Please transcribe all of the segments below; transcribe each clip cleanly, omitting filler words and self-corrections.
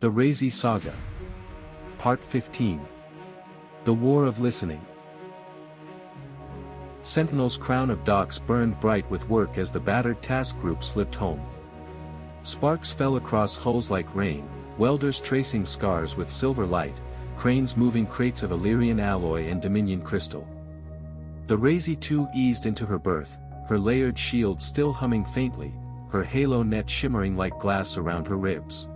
The Razee Saga. Part 15. The War of Listening. Sentinel's crown of docks burned bright with work as the battered task group slipped home. Sparks fell across hulls like rain, welders tracing scars with silver light, cranes moving crates of Illyrian alloy and Dominion crystal. The Razee 2 eased into her berth, her layered shield still humming faintly, her halo net shimmering like glass around her ribs.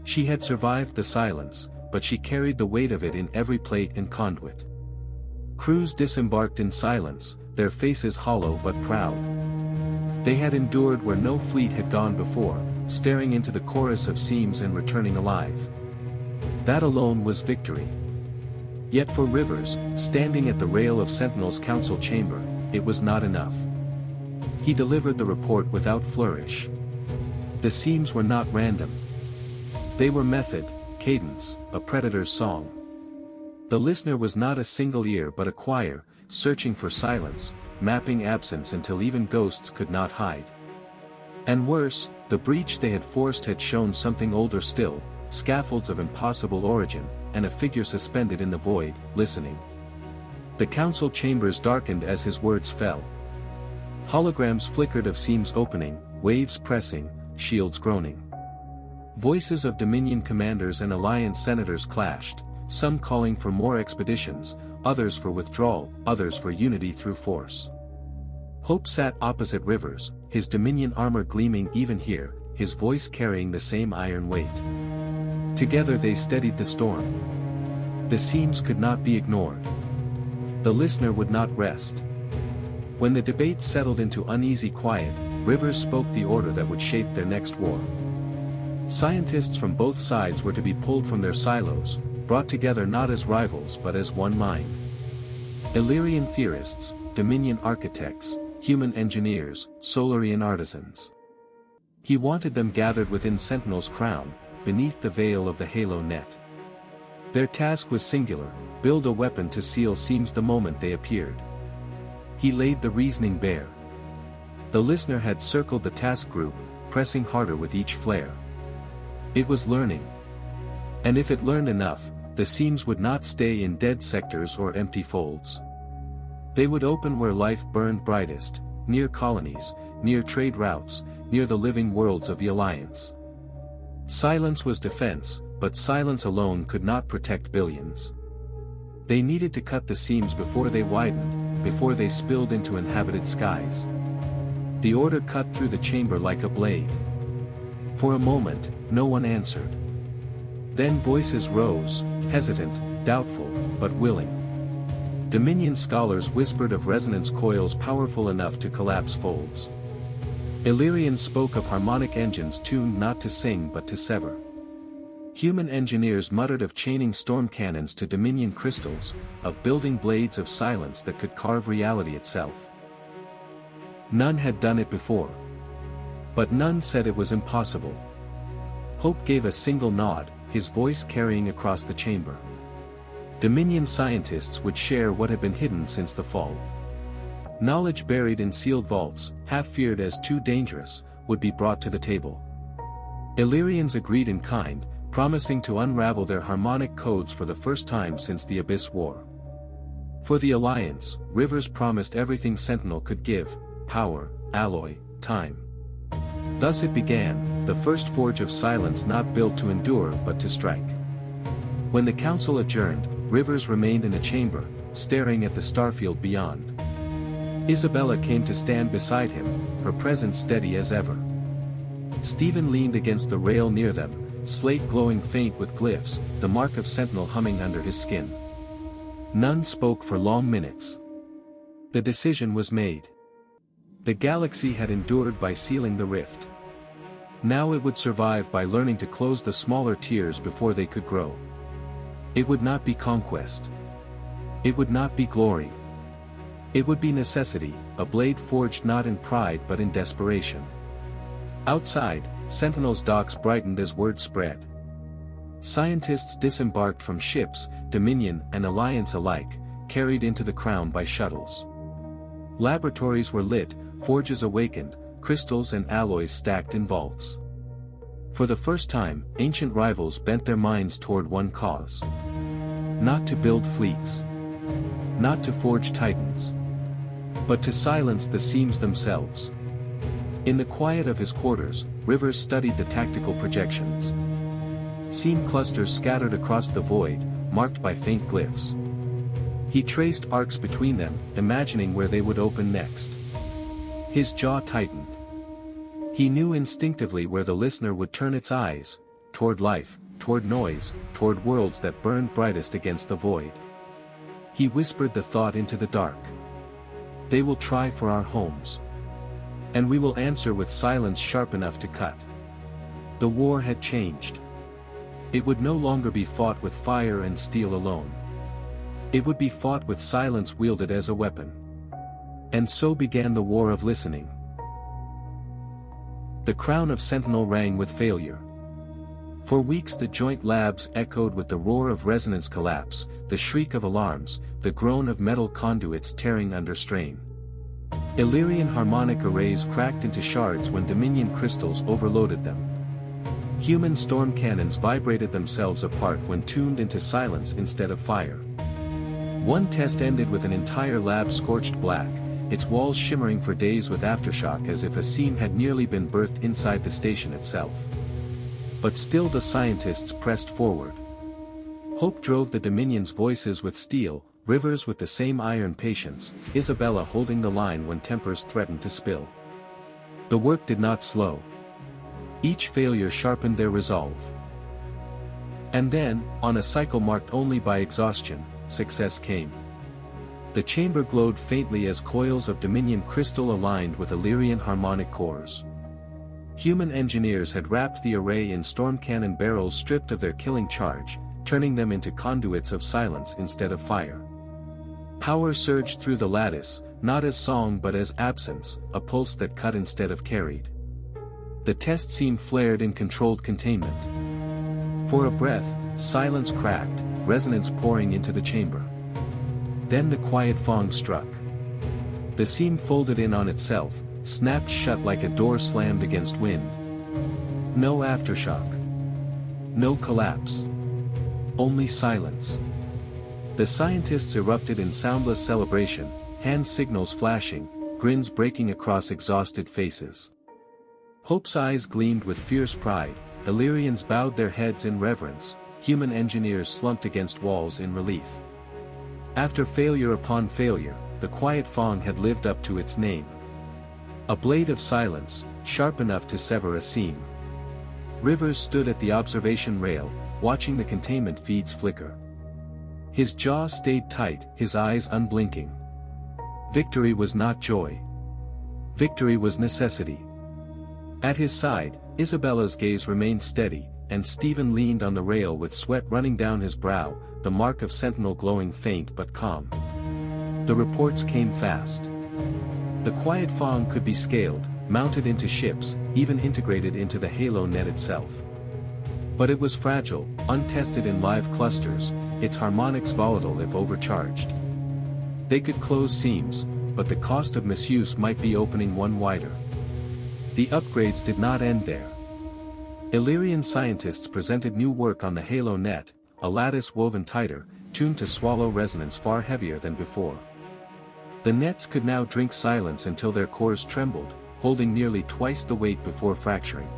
She had survived the silence, but she carried the weight of it in every plate and conduit. Crews disembarked in silence, their faces hollow but proud. They had endured where no fleet had gone before, staring into the chorus of seams and returning alive. That alone was victory. Yet for Rivers, standing at the rail of Sentinel's council chamber, it was not enough. He delivered the report without flourish. The seams were not random. They were method, cadence, a predator's song. The listener was not a single ear but a choir, searching for silence, mapping absence until even ghosts could not hide. And worse, the breach they had forced had shown something older still, scaffolds of impossible origin, and a figure suspended in the void, listening. The council chambers darkened as his words fell. Holograms flickered of seams opening, waves pressing, shields groaning. Voices of Dominion commanders and Alliance senators clashed, some calling for more expeditions, others for withdrawal, others for unity through force. Hope sat opposite Rivers, his Dominion armor gleaming even here, his voice carrying the same iron weight. Together they steadied the storm. The seams could not be ignored. The listener would not rest. When the debate settled into uneasy quiet, Rivers spoke the order that would shape their next war. Scientists from both sides were to be pulled from their silos, brought together not as rivals but as one mind. Illyrian theorists, Dominion architects, human engineers, Solarian artisans. He wanted them gathered within Sentinel's crown, beneath the veil of the halo net. Their task was singular: build a weapon to seal seams the moment they appeared. He laid the reasoning bare. The listener had circled the task group, pressing harder with each flare. It was learning. And if it learned enough, the seams would not stay in dead sectors or empty folds. They would open where life burned brightest, near colonies, near trade routes, near the living worlds of the Alliance. Silence was defense, but silence alone could not protect billions. They needed to cut the seams before they widened, before they spilled into inhabited skies. The order cut through the chamber like a blade. For a moment, no one answered. Then voices rose, hesitant, doubtful, but willing. Dominion scholars whispered of resonance coils powerful enough to collapse folds. Illyrians spoke of harmonic engines tuned not to sing but to sever. Human engineers muttered of chaining storm cannons to Dominion crystals, of building blades of silence that could carve reality itself. None had done it before. But none said it was impossible. Hope gave a single nod, his voice carrying across the chamber. Dominion scientists would share what had been hidden since the fall. Knowledge buried in sealed vaults, half feared as too dangerous, would be brought to the table. Illyrians agreed in kind, promising to unravel their harmonic codes for the first time since the Abyss War. For the Alliance, Rivers promised everything Sentinel could give: power, alloy, time. Thus it began, the first forge of silence not built to endure but to strike. When the council adjourned, Rivers remained in the chamber, staring at the starfield beyond. Isabella came to stand beside him, her presence steady as ever. Stephen leaned against the rail near them, slate glowing faint with glyphs, the mark of Sentinel humming under his skin. None spoke for long minutes. The decision was made. The galaxy had endured by sealing the rift. Now it would survive by learning to close the smaller tiers before they could grow. It would not be conquest. It would not be glory. It would be necessity, a blade forged not in pride but in desperation. Outside, Sentinel's docks brightened as word spread. Scientists disembarked from ships, Dominion and Alliance alike, carried into the crown by shuttles. Laboratories were lit, forges awakened, crystals and alloys stacked in vaults. For the first time, ancient rivals bent their minds toward one cause. Not to build fleets. Not to forge titans. But to silence the seams themselves. In the quiet of his quarters, Rivers studied the tactical projections. Seam clusters scattered across the void, marked by faint glyphs. He traced arcs between them, imagining where they would open next. His jaw tightened. He knew instinctively where the listener would turn its eyes, toward life, toward noise, toward worlds that burned brightest against the void. He whispered the thought into the dark. They will try for our homes. And we will answer with silence sharp enough to cut. The war had changed. It would no longer be fought with fire and steel alone. It would be fought with silence wielded as a weapon. And so began the war of listening. The crown of Sentinel rang with failure. For weeks the joint labs echoed with the roar of resonance collapse, the shriek of alarms, the groan of metal conduits tearing under strain. Illyrian harmonic arrays cracked into shards when Dominion crystals overloaded them. Human storm cannons vibrated themselves apart when tuned into silence instead of fire. One test ended with an entire lab scorched black, its walls shimmering for days with aftershock as if a seam had nearly been birthed inside the station itself. But still the scientists pressed forward. Hope drove the Dominion's voices with steel, Rivers with the same iron patience, Isabella holding the line when tempers threatened to spill. The work did not slow. Each failure sharpened their resolve. And then, on a cycle marked only by exhaustion, success came. The chamber glowed faintly as coils of Dominion crystal aligned with Illyrian harmonic cores. Human engineers had wrapped the array in storm cannon barrels stripped of their killing charge, turning them into conduits of silence instead of fire. Power surged through the lattice, not as song but as absence, a pulse that cut instead of carried. The test seam flared in controlled containment. For a breath, silence cracked, resonance pouring into the chamber. Then the quiet fong struck. The seam folded in on itself, snapped shut like a door slammed against wind. No aftershock. No collapse. Only silence. The scientists erupted in soundless celebration, hand signals flashing, grins breaking across exhausted faces. Hope's eyes gleamed with fierce pride, Illyrians bowed their heads in reverence, human engineers slumped against walls in relief. After failure upon failure, the quiet fong had lived up to its name. A blade of silence, sharp enough to sever a seam. Rivers stood at the observation rail, watching the containment feeds flicker. His jaw stayed tight, his eyes unblinking. Victory was not joy. Victory was necessity. At his side, Isabella's gaze remained steady, and Stephen leaned on the rail with sweat running down his brow, the mark of Sentinel glowing faint but calm. The reports came fast. The quiet fong could be scaled, mounted into ships, even integrated into the halo net itself. But it was fragile, untested in live clusters, its harmonics volatile if overcharged. They could close seams, but the cost of misuse might be opening one wider. The upgrades did not end there. Illyrian scientists presented new work on the halo net, a lattice woven tighter, tuned to swallow resonance far heavier than before. The nets could now drink silence until their cores trembled, holding nearly twice the weight before fracturing.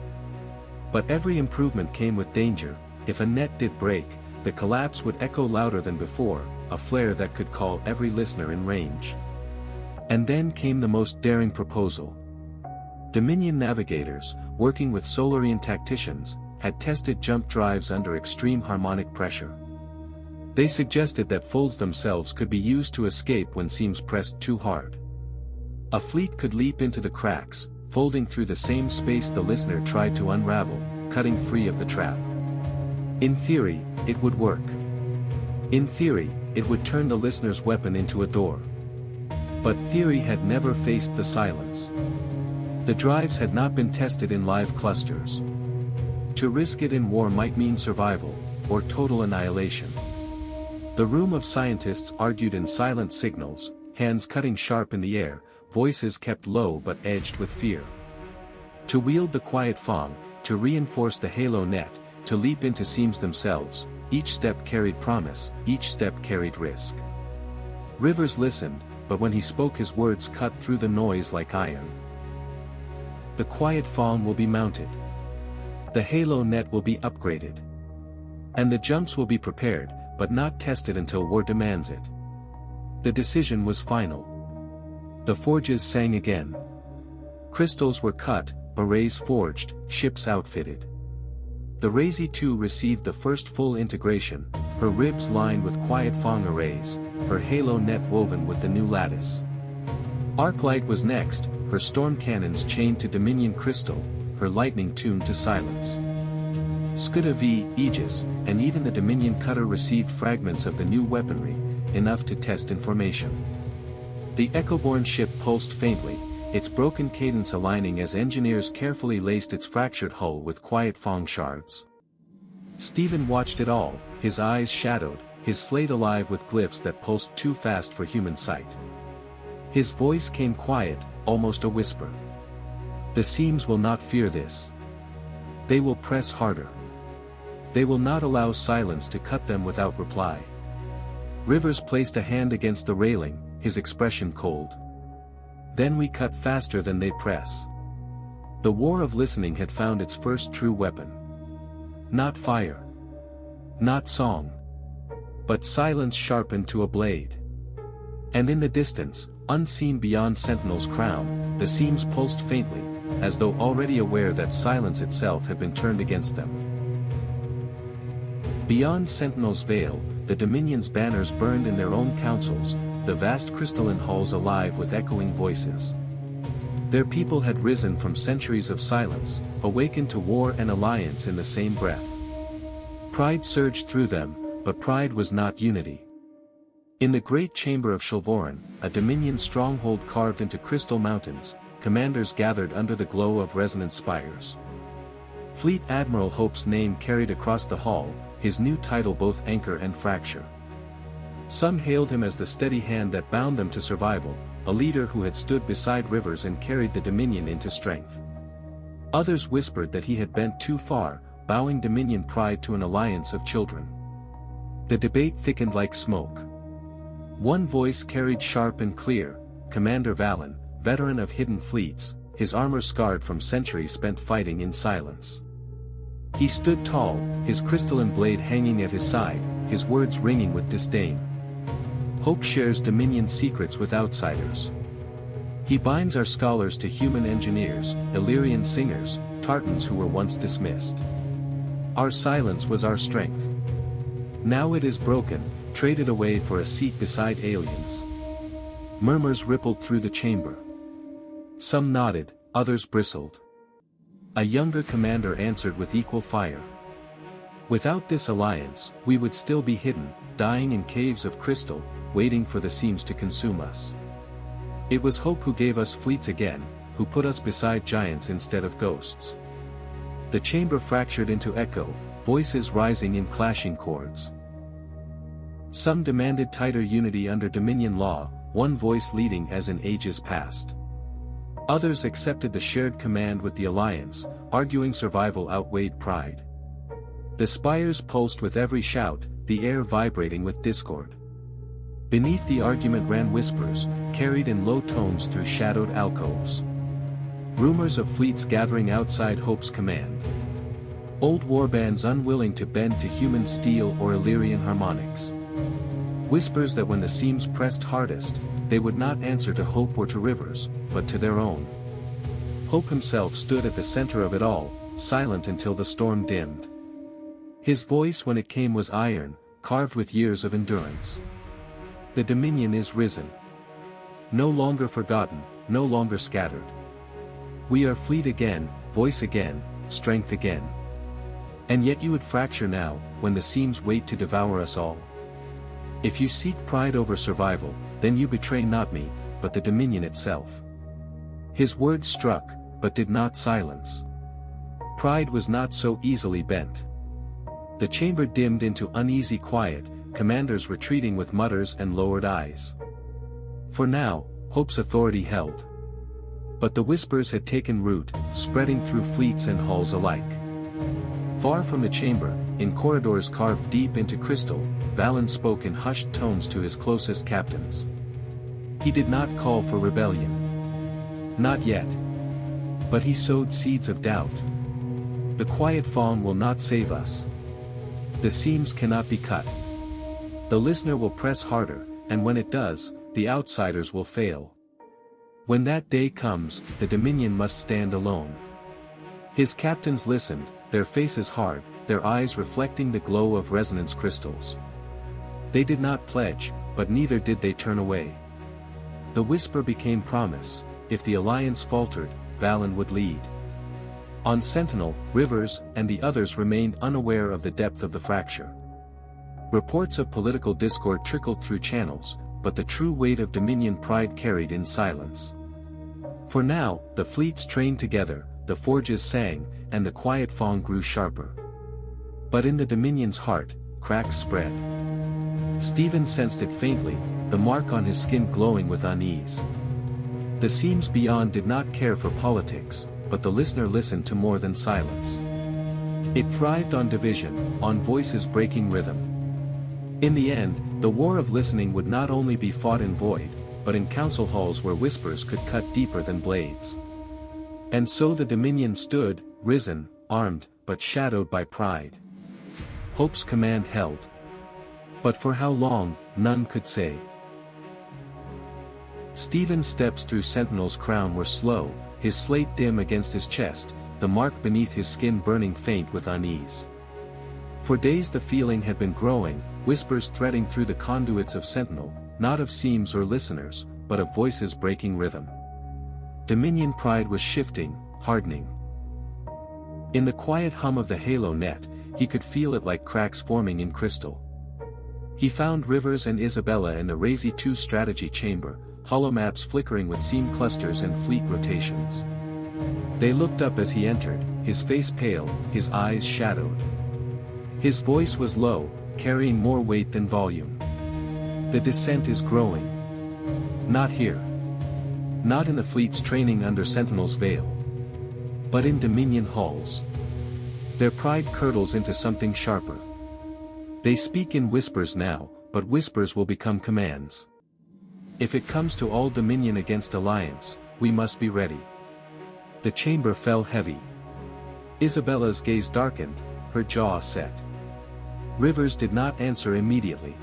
But every improvement came with danger. If a net did break, the collapse would echo louder than before, a flare that could call every listener in range. And then came the most daring proposal. Dominion navigators, working with Solarian tacticians, had tested jump drives under extreme harmonic pressure. They suggested that folds themselves could be used to escape when seams pressed too hard. A fleet could leap into the cracks, folding through the same space the listener tried to unravel, cutting free of the trap. In theory, it would work. In theory, it would turn the listener's weapon into a door. But theory had never faced the silence. The drives had not been tested in live clusters. To risk it in war might mean survival, or total annihilation. The room of scientists argued in silent signals, hands cutting sharp in the air, voices kept low but edged with fear. To wield the quiet fong, to reinforce the halo net, to leap into seams themselves. Each step carried promise, each step carried risk. Rivers listened, but when he spoke his words cut through the noise like iron. The quiet fawn will be mounted. The halo net will be upgraded. And the jumps will be prepared, but not tested until war demands it. The decision was final. The forges sang again. Crystals were cut, arrays forged, ships outfitted. The Razee 2 received the first full integration, her ribs lined with quiet Fong arrays, her halo net woven with the new lattice. Arclight was next, her storm cannons chained to Dominion crystal, her lightning tuned to silence. Scuda V, Aegis, and even the Dominion cutter received fragments of the new weaponry, enough to test information. The Echoborn ship pulsed faintly, its broken cadence aligning as engineers carefully laced its fractured hull with quiet Fong shards. Stephen watched it all, his eyes shadowed, his slate alive with glyphs that pulsed too fast for human sight. His voice came quiet, almost a whisper. The seams will not fear this. They will press harder. They will not allow silence to cut them without reply. Rivers placed a hand against the railing, his expression cold. Then we cut faster than they press. The war of listening had found its first true weapon. Not fire. Not song. But silence sharpened to a blade. And in the distance, unseen beyond Sentinel's crown, the seams pulsed faintly, as though already aware that silence itself had been turned against them. Beyond Sentinel's veil, the Dominion's banners burned in their own councils, the vast crystalline halls alive with echoing voices. Their people had risen from centuries of silence, awakened to war and alliance in the same breath. Pride surged through them, but pride was not unity. In the great chamber of Shelvoran, a Dominion stronghold carved into crystal mountains, commanders gathered under the glow of resonant spires. Fleet Admiral Hope's name carried across the hall, his new title both anchor and fracture. Some hailed him as the steady hand that bound them to survival, a leader who had stood beside rivers and carried the Dominion into strength. Others whispered that he had bent too far, bowing Dominion pride to an alliance of children. The debate thickened like smoke. One voice carried sharp and clear, Commander Valen, veteran of hidden fleets, his armor scarred from centuries spent fighting in silence. He stood tall, his crystalline blade hanging at his side, his words ringing with disdain. Hope shares Dominion secrets with outsiders. He binds our scholars to human engineers, Illyrian singers, Tartans who were once dismissed. Our silence was our strength. Now it is broken, traded away for a seat beside aliens. Murmurs rippled through the chamber. Some nodded, others bristled. A younger commander answered with equal fire. Without this alliance, we would still be hidden, dying in caves of crystal, waiting for the seams to consume us. It was Hope who gave us fleets again, who put us beside giants instead of ghosts. The chamber fractured into echo, voices rising in clashing chords. Some demanded tighter unity under Dominion law, one voice leading as in ages past. Others accepted the shared command with the alliance, arguing survival outweighed pride. The spires pulsed with every shout, the air vibrating with discord. Beneath the argument ran whispers, carried in low tones through shadowed alcoves. Rumors of fleets gathering outside Hope's command. Old warbands unwilling to bend to human steel or Illyrian harmonics. Whispers that when the seams pressed hardest, they would not answer to Hope or to Rivers, but to their own. Hope himself stood at the center of it all, silent until the storm dimmed. His voice when it came was iron, carved with years of endurance. The Dominion is risen. No longer forgotten, no longer scattered. We are fleet again, voice again, strength again. And yet you would fracture now, when the seams wait to devour us all. If you seek pride over survival, then you betray not me, but the Dominion itself. His words struck, but did not silence. Pride was not so easily bent. The chamber dimmed into uneasy quiet, commanders retreating with mutters and lowered eyes. For now, Hope's authority held. But the whispers had taken root, spreading through fleets and hulls alike. Far from the chamber, in corridors carved deep into crystal, Valen spoke in hushed tones to his closest captains. He did not call for rebellion. Not yet. But he sowed seeds of doubt. The quiet fawn will not save us. The seams cannot be cut. The listener will press harder, and when it does, the outsiders will fail. When that day comes, the Dominion must stand alone. His captains listened, their faces hard, their eyes reflecting the glow of resonance crystals. They did not pledge, but neither did they turn away. The whisper became promise: if the alliance faltered, Valen would lead. On Sentinel, Rivers and the others remained unaware of the depth of the fracture. Reports of political discord trickled through channels, but the true weight of Dominion pride carried in silence. For now, the fleets trained together, the forges sang, and the quiet fawn grew sharper. But in the Dominion's heart, cracks spread. Stephen sensed it faintly, the mark on his skin glowing with unease. The seams beyond did not care for politics, but the listener listened to more than silence. It thrived on division, on voices breaking rhythm. In the end, the war of listening would not only be fought in void, but in council halls where whispers could cut deeper than blades. And so the Dominion stood, risen, armed, but shadowed by pride. Hope's command held. But for how long, none could say. Stephen's steps through Sentinel's crown were slow, his slate dim against his chest, the mark beneath his skin burning faint with unease. For days the feeling had been growing, whispers threading through the conduits of Sentinel, not of seams or listeners, but of voices breaking rhythm. Dominion pride was shifting, hardening. In the quiet hum of the halo net, he could feel it like cracks forming in crystal. He found Rivers and Isabella in the Razee 2 strategy chamber, holomaps flickering with seam clusters and fleet rotations. They looked up as he entered, his face pale, his eyes shadowed. His voice was low, carrying more weight than volume. The dissent is growing. Not here. Not in the fleet's training under Sentinel's veil. But in Dominion halls. Their pride curdles into something sharper. They speak in whispers now, but whispers will become commands. If it comes to all Dominion against Alliance, we must be ready. The chamber fell heavy. Isabella's gaze darkened, her jaw set. Rivers did not answer immediately.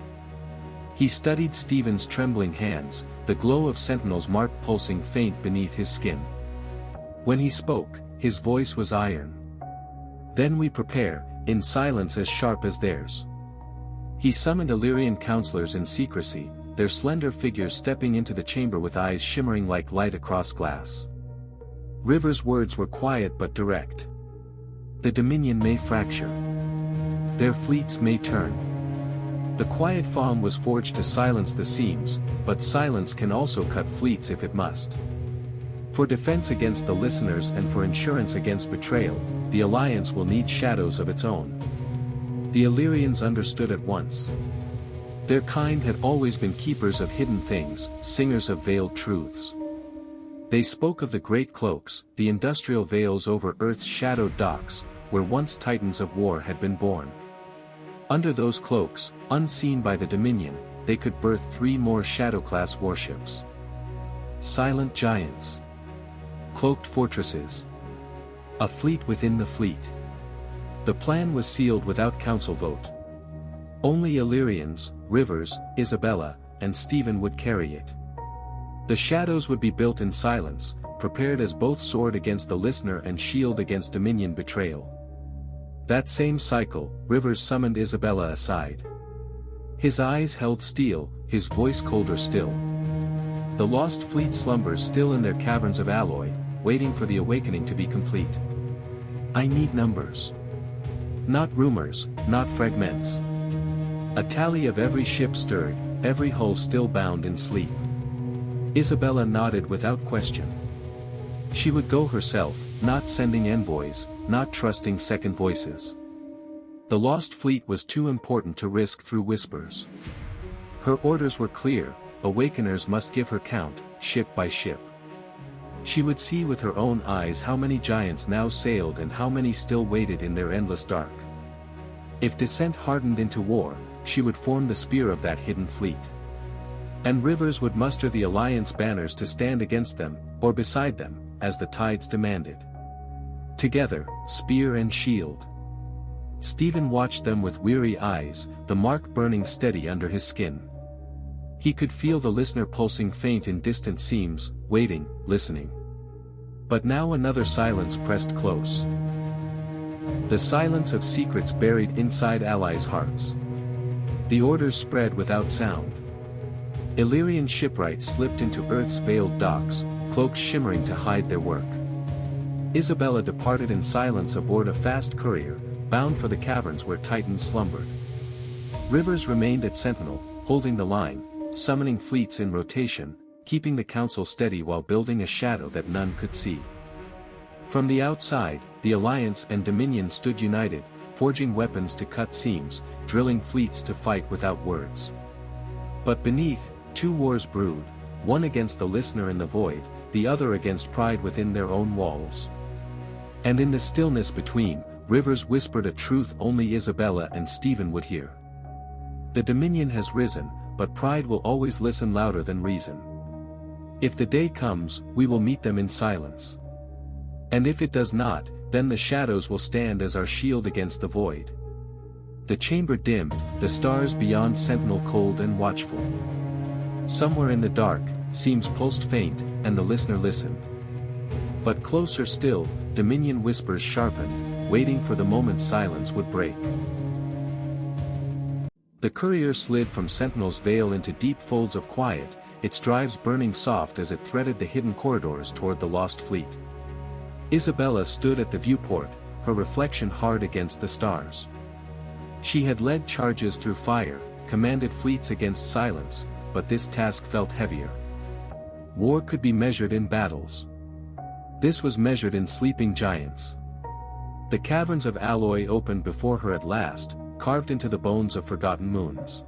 He studied Stephen's trembling hands, the glow of Sentinel's mark pulsing faint beneath his skin. When he spoke, his voice was iron. Then we prepare, in silence as sharp as theirs. He summoned Illyrian counselors in secrecy, their slender figures stepping into the chamber with eyes shimmering like light across glass. Rivers' words were quiet but direct. The Dominion may fracture. Their fleets may turn. The quiet fawn was forged to silence the seams, but silence can also cut fleets if it must. For defense against the listeners and for insurance against betrayal, the Alliance will need shadows of its own. The Illyrians understood at once. Their kind had always been keepers of hidden things, singers of veiled truths. They spoke of the great cloaks, the industrial veils over Earth's shadowed docks, where once titans of war had been born. Under those cloaks, unseen by the Dominion, they could birth 3 more Shadow-class warships. Silent giants. Cloaked fortresses. A fleet within the fleet. The plan was sealed without council vote. Only Illyrians, Rivers, Isabella, and Stephen would carry it. The shadows would be built in silence, prepared as both sword against the listener and shield against Dominion betrayal. That same cycle, Rivers summoned Isabella aside. His eyes held steel, his voice colder still. The lost fleet slumbers still in their caverns of alloy, waiting for the awakening to be complete. I need numbers. Not rumors, not fragments. A tally of every ship stirred, every hull still bound in sleep. Isabella nodded without question. She would go herself, not sending envoys, not trusting second voices. The lost fleet was too important to risk through whispers. Her orders were clear: awakeners must give her count, ship by ship. She would see with her own eyes how many giants now sailed and how many still waited in their endless dark. If descent hardened into war, she would form the spear of that hidden fleet. And rivers would muster the alliance banners to stand against them, or beside them, as the tides demanded. Together, spear and shield. Stephen watched them with weary eyes, the mark burning steady under his skin. He could feel the listener pulsing faint in distant seams, waiting, listening. But now another silence pressed close. The silence of secrets buried inside allies' hearts. The orders spread without sound. Illyrian shipwrights slipped into Earth's veiled docks, cloaks shimmering to hide their work. Isabella departed in silence aboard a fast courier, bound for the caverns where Titans slumbered. Rivers remained at Sentinel, holding the line, summoning fleets in rotation, keeping the council steady while building a shadow that none could see. From the outside, the Alliance and Dominion stood united, forging weapons to cut seams, drilling fleets to fight without words. But beneath, two wars brewed, one against the listener in the void, the other against pride within their own walls. And in the stillness between, Rivers whispered a truth only Isabella and Stephen would hear. The Dominion has risen, but pride will always listen louder than reason. If the day comes, we will meet them in silence. And if it does not, then the shadows will stand as our shield against the void. The chamber dimmed, the stars beyond Sentinel cold and watchful. Somewhere in the dark, seams pulsed faint, and the listener listened. But closer still, Dominion whispers sharpened, waiting for the moment silence would break. The courier slid from Sentinel's veil into deep folds of quiet, its drives burning soft as it threaded the hidden corridors toward the lost fleet. Isabella stood at the viewport, her reflection hard against the stars. She had led charges through fire, commanded fleets against silence, but this task felt heavier. War could be measured in battles. This was measured in sleeping giants. The caverns of alloy opened before her at last, carved into the bones of forgotten moons.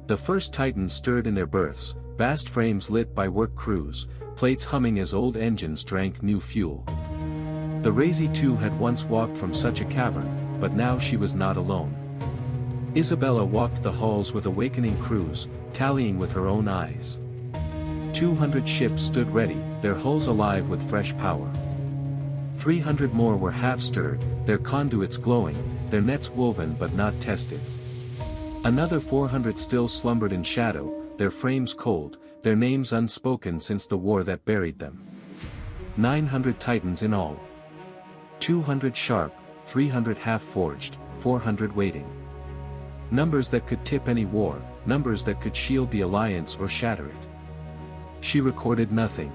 The first Titans stirred in their berths, vast frames lit by work crews, plates humming as old engines drank new fuel. The Razee too had once walked from such a cavern, but now she was not alone. Isabella walked the halls with awakening crews, tallying with her own eyes. 200 ships stood ready, their hulls alive with fresh power. 300 more were half-stirred, their conduits glowing, their nets woven but not tested. Another 400 still slumbered in shadow, their frames cold, their names unspoken since the war that buried them. 900 Titans in all. 200 sharp, 300 half-forged, 400 waiting. Numbers that could tip any war, numbers that could shield the alliance or shatter it. She recorded nothing.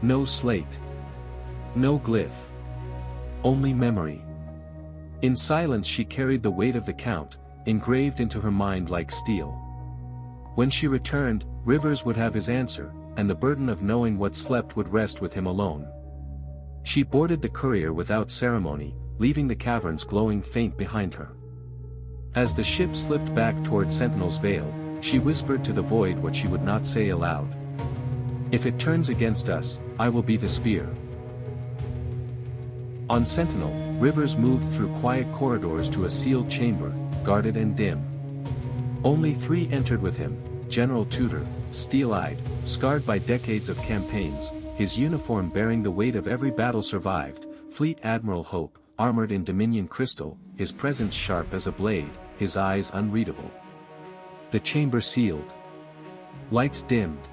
No slate. No glyph. Only memory. In silence she carried the weight of the count, engraved into her mind like steel. When she returned, Rivers would have his answer, and the burden of knowing what slept would rest with him alone. She boarded the courier without ceremony, leaving the caverns glowing faint behind her. As the ship slipped back toward Sentinel's veil, she whispered to the void what she would not say aloud. If it turns against us, I will be the spear. On Sentinel, Rivers moved through quiet corridors to a sealed chamber, guarded and dim. Only 3 entered with him: General Tudor, steel-eyed, scarred by decades of campaigns, his uniform bearing the weight of every battle survived; Fleet Admiral Hope, armored in Dominion crystal, his presence sharp as a blade, his eyes unreadable. The chamber sealed. Lights dimmed.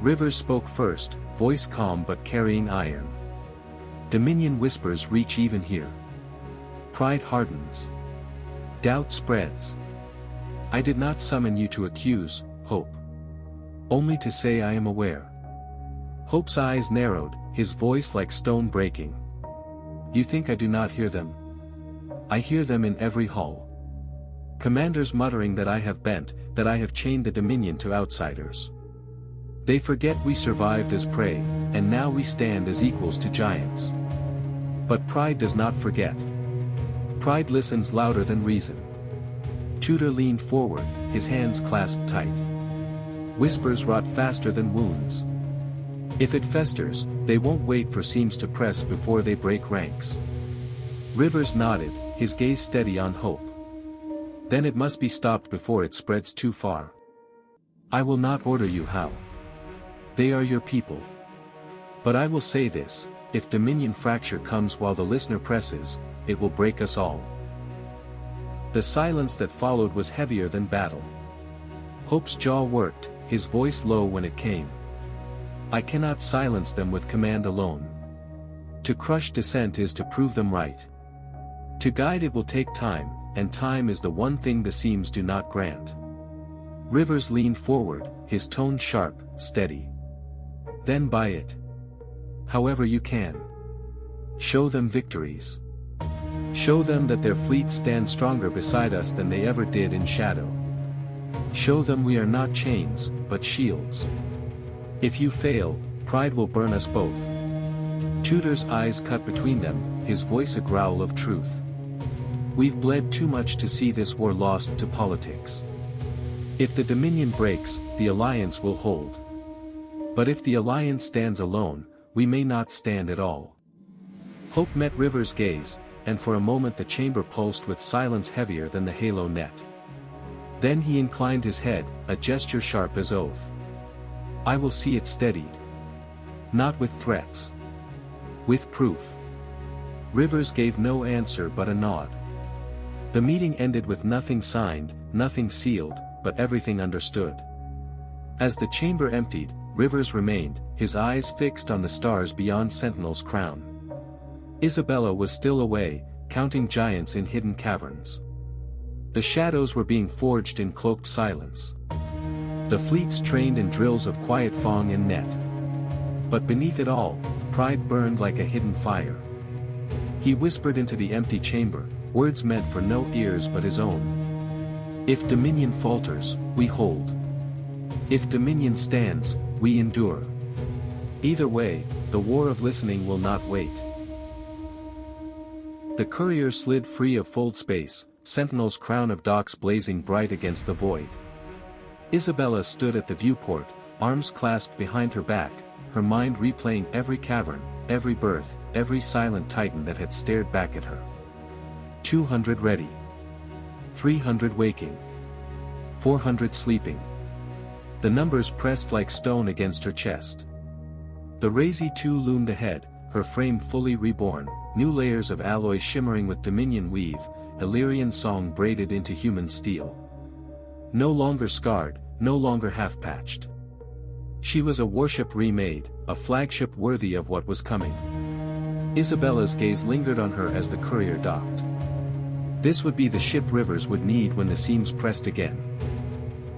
Rivers spoke first, voice calm but carrying iron. Dominion whispers reach even here. Pride hardens. Doubt spreads. I did not summon you to accuse, Hope. Only to say I am aware. Hope's eyes narrowed, his voice like stone breaking. You think I do not hear them? I hear them in every hall. Commanders muttering that I have bent, that I have chained the Dominion to outsiders. They forget we survived as prey, and now we stand as equals to giants. But pride does not forget. Pride listens louder than reason. Tudor leaned forward, his hands clasped tight. Whispers wrought faster than wounds. If it festers, they won't wait for seams to press before they break ranks. Rivers nodded, his gaze steady on hope. Then it must be stopped before it spreads too far. I will not order you how. They are your people. But I will say this, if dominion fracture comes while the listener presses, it will break us all. The silence that followed was heavier than battle. Hope's jaw worked, his voice low when it came. I cannot silence them with command alone. To crush dissent is to prove them right. To guide it will take time, and time is the one thing the seams do not grant. Rivers leaned forward, his tone sharp, steady. Then by it. However you can. Show them victories. Show them that their fleets stand stronger beside us than they ever did in shadow. Show them we are not chains, but shields. If you fail, pride will burn us both. Tudor's eyes cut between them, his voice a growl of truth. We've bled too much to see this war lost to politics. If the Dominion breaks, the alliance will hold. But if the alliance stands alone, we may not stand at all. Hope met Rivers' gaze, and for a moment the chamber pulsed with silence heavier than the halo net. Then he inclined his head, a gesture sharp as oath. I will see it steadied. Not with threats. With proof. Rivers gave no answer but a nod. The meeting ended with nothing signed, nothing sealed, but everything understood. As the chamber emptied, Rivers remained, his eyes fixed on the stars beyond Sentinel's crown. Isabella was still away, counting giants in hidden caverns. The shadows were being forged in cloaked silence. The fleets trained in drills of quiet Fong and Net. But beneath it all, pride burned like a hidden fire. He whispered into the empty chamber, words meant for no ears but his own. If Dominion falters, we hold. If Dominion stands, we endure. Either way, the war of listening will not wait. The courier slid free of fold space, Sentinel's crown of docks blazing bright against the void. Isabella stood at the viewport, arms clasped behind her back, her mind replaying every cavern, every berth, every silent titan that had stared back at her. 200 ready. 300 waking. 400 sleeping. The numbers pressed like stone against her chest. The Razee 2 loomed ahead, her frame fully reborn, new layers of alloy shimmering with Dominion weave, Illyrian song braided into human steel. No longer scarred, no longer half-patched. She was a warship remade, a flagship worthy of what was coming. Isabella's gaze lingered on her as the courier docked. This would be the ship Rivers would need when the seams pressed again.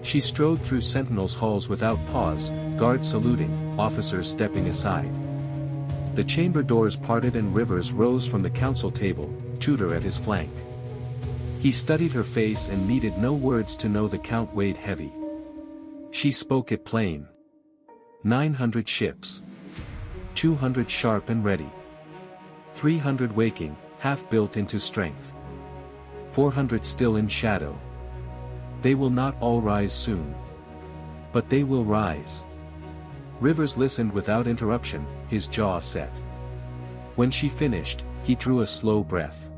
She strode through Sentinel's halls without pause, guards saluting, officers stepping aside. The chamber doors parted and Rivers rose from the council table, Tudor at his flank. He studied her face and needed no words to know the count weighed heavy. She spoke it plain. 900 ships. 200 sharp and ready. 300 waking, half built into strength. 400 still in shadow. They will not all rise soon. But they will rise. Rivers listened without interruption, his jaw set. When she finished, he drew a slow breath.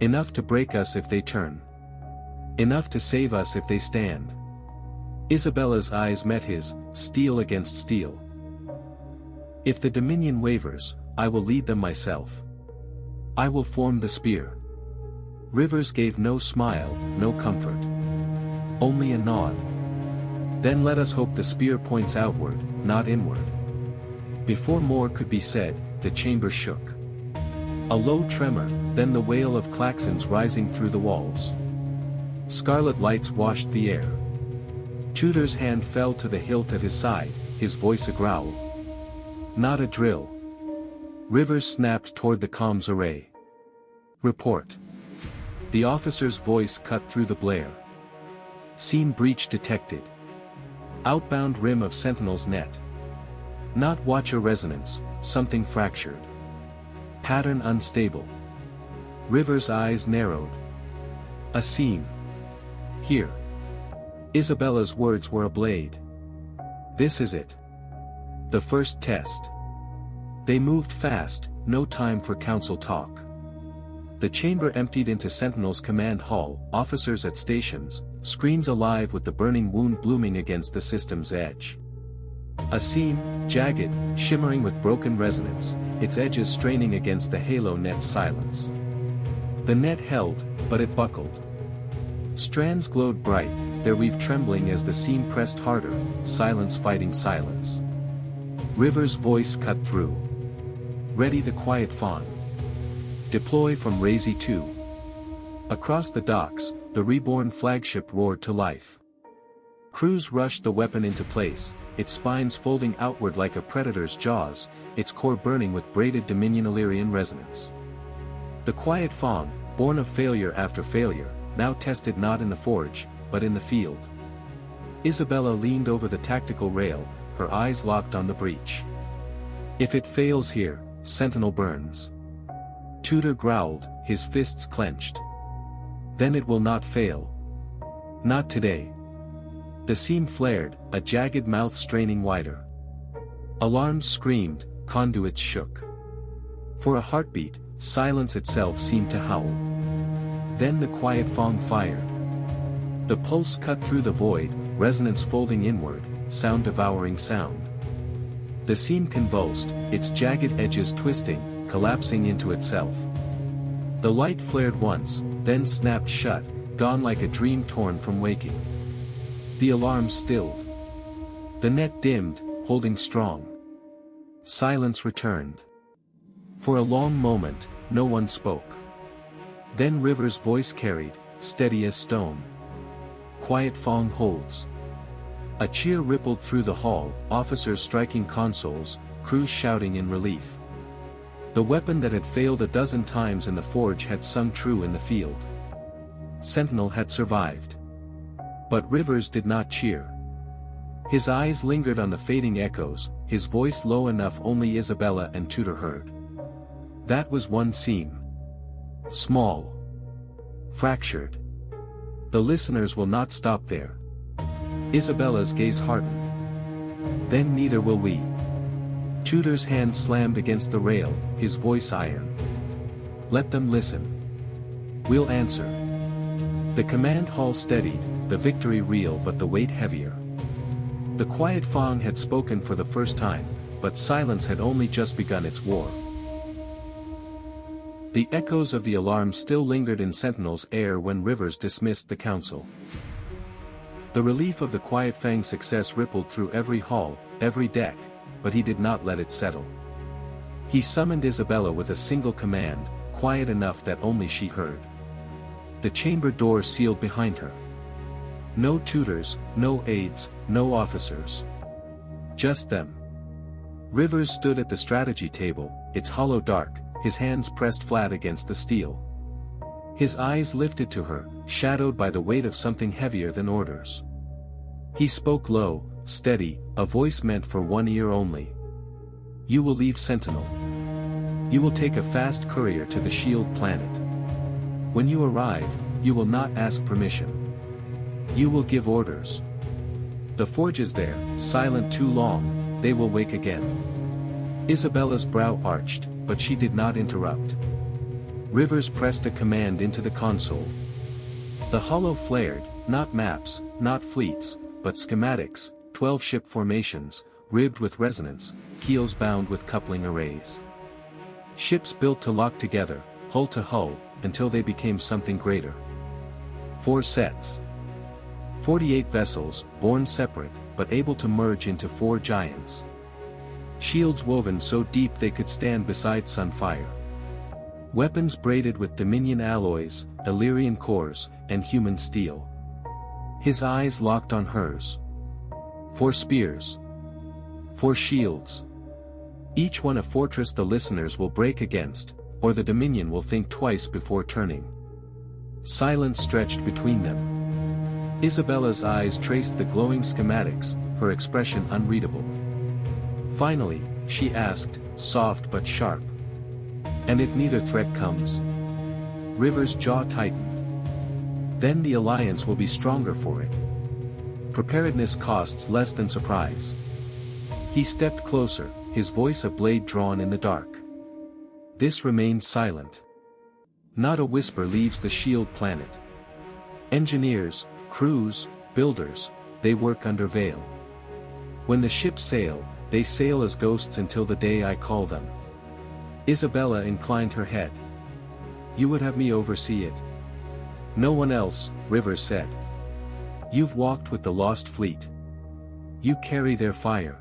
Enough to break us if they turn. Enough to save us if they stand. Isabella's eyes met his, steel against steel. If the Dominion wavers, I will lead them myself. I will form the spear. Rivers gave no smile, no comfort. Only a nod. Then let us hope the spear points outward, not inward. Before more could be said, the chamber shook. A low tremor, then the wail of claxons rising through the walls. Scarlet lights washed the air. Tudor's hand fell to the hilt at his side, his voice a growl. Not a drill. Rivers snapped toward the comms array. Report. The officer's voice cut through the blare. Seam breach detected. Outbound rim of Sentinel's net. Not watcher resonance, something fractured. Pattern unstable. Rivers' eyes narrowed. A seam. Here. Isabella's words were a blade. This is it. The first test. They moved fast, no time for council talk. The chamber emptied into Sentinel's command hall, officers at stations, screens alive with the burning wound blooming against the system's edge. A seam, jagged, shimmering with broken resonance, its edges straining against the halo net's silence. The net held, but it buckled. Strands glowed bright, their weave trembling as the seam pressed harder, silence fighting silence. River's voice cut through. Ready the quiet fawn. Deploy from Razee 2. Across the docks, the reborn flagship roared to life. Crews rushed the weapon into place, its spines folding outward like a predator's jaws, its core burning with braided Dominion Illyrian resonance. The quiet fawn, born of failure after failure, now tested not in the forge, but in the field. Isabella leaned over the tactical rail, her eyes locked on the breach. If it fails here, Sentinel burns. Tudor growled, his fists clenched. Then it will not fail. Not today. The seam flared, a jagged mouth straining wider. Alarms screamed, conduits shook. For a heartbeat, silence itself seemed to howl. Then the quiet fawn fired. The pulse cut through the void, resonance folding inward, sound devouring sound. The seam convulsed, its jagged edges twisting, collapsing into itself. The light flared once, then snapped shut, gone like a dream torn from waking. The alarm stilled. The net dimmed, holding strong. Silence returned. For a long moment, no one spoke. Then River's voice carried, steady as stone. Quiet fawn holds. A cheer rippled through the hall, officers striking consoles, crews shouting in relief. The weapon that had failed a dozen times in the forge had sung true in the field. Sentinel had survived. But Rivers did not cheer. His eyes lingered on the fading echoes, his voice low enough only Isabella and Tudor heard. That was one seam. Small. Fractured. The listeners will not stop there. Isabella's gaze hardened. Then neither will we. Tudor's hand slammed against the rail, his voice iron. Let them listen. We'll answer. The command hall steadied, the victory real but the weight heavier. The quiet fawn had spoken for the first time, but silence had only just begun its war. The echoes of the alarm still lingered in Sentinel's air when Rivers dismissed the council. The relief of the quiet fang's success rippled through every hall, every deck, but he did not let it settle. He summoned Isabella with a single command, quiet enough that only she heard. The chamber door sealed behind her. No tutors, no aides, no officers. Just them. Rivers stood at the strategy table, its hollow dark, his hands pressed flat against the steel. His eyes lifted to her, shadowed by the weight of something heavier than orders. He spoke low, steady, a voice meant for one ear only. You will leave Sentinel. You will take a fast courier to the Shield planet. When you arrive, you will not ask permission. You will give orders. The forge is there, silent too long, they will wake again. Isabella's brow arched, but she did not interrupt. Rivers pressed a command into the console. The hollow flared, not maps, not fleets, but schematics, 12 ship formations, ribbed with resonance, keels bound with coupling arrays. Ships built to lock together, hull to hull, until they became something greater. 4 sets. 48 vessels, born separate, but able to merge into 4 giants. Shields woven so deep they could stand beside Sunfire. Weapons braided with Dominion alloys, Illyrian cores, and human steel. His eyes locked on hers. 4 spears. 4 shields. Each one a fortress the listeners will break against, or the Dominion will think twice before turning. Silence stretched between them. Isabella's eyes traced the glowing schematics, her expression unreadable. Finally, she asked, soft but sharp. And if neither threat comes? River's jaw tightened. Then the alliance will be stronger for it. Preparedness costs less than surprise. He stepped closer, his voice a blade drawn in the dark. This remained silent. Not a whisper leaves the shield planet. Engineers, crews, builders, they work under veil. When the ships sail, they sail as ghosts until the day I call them. Isabella inclined her head. You would have me oversee it? No one else, Rivers said. You've walked with the lost fleet. You carry their fire.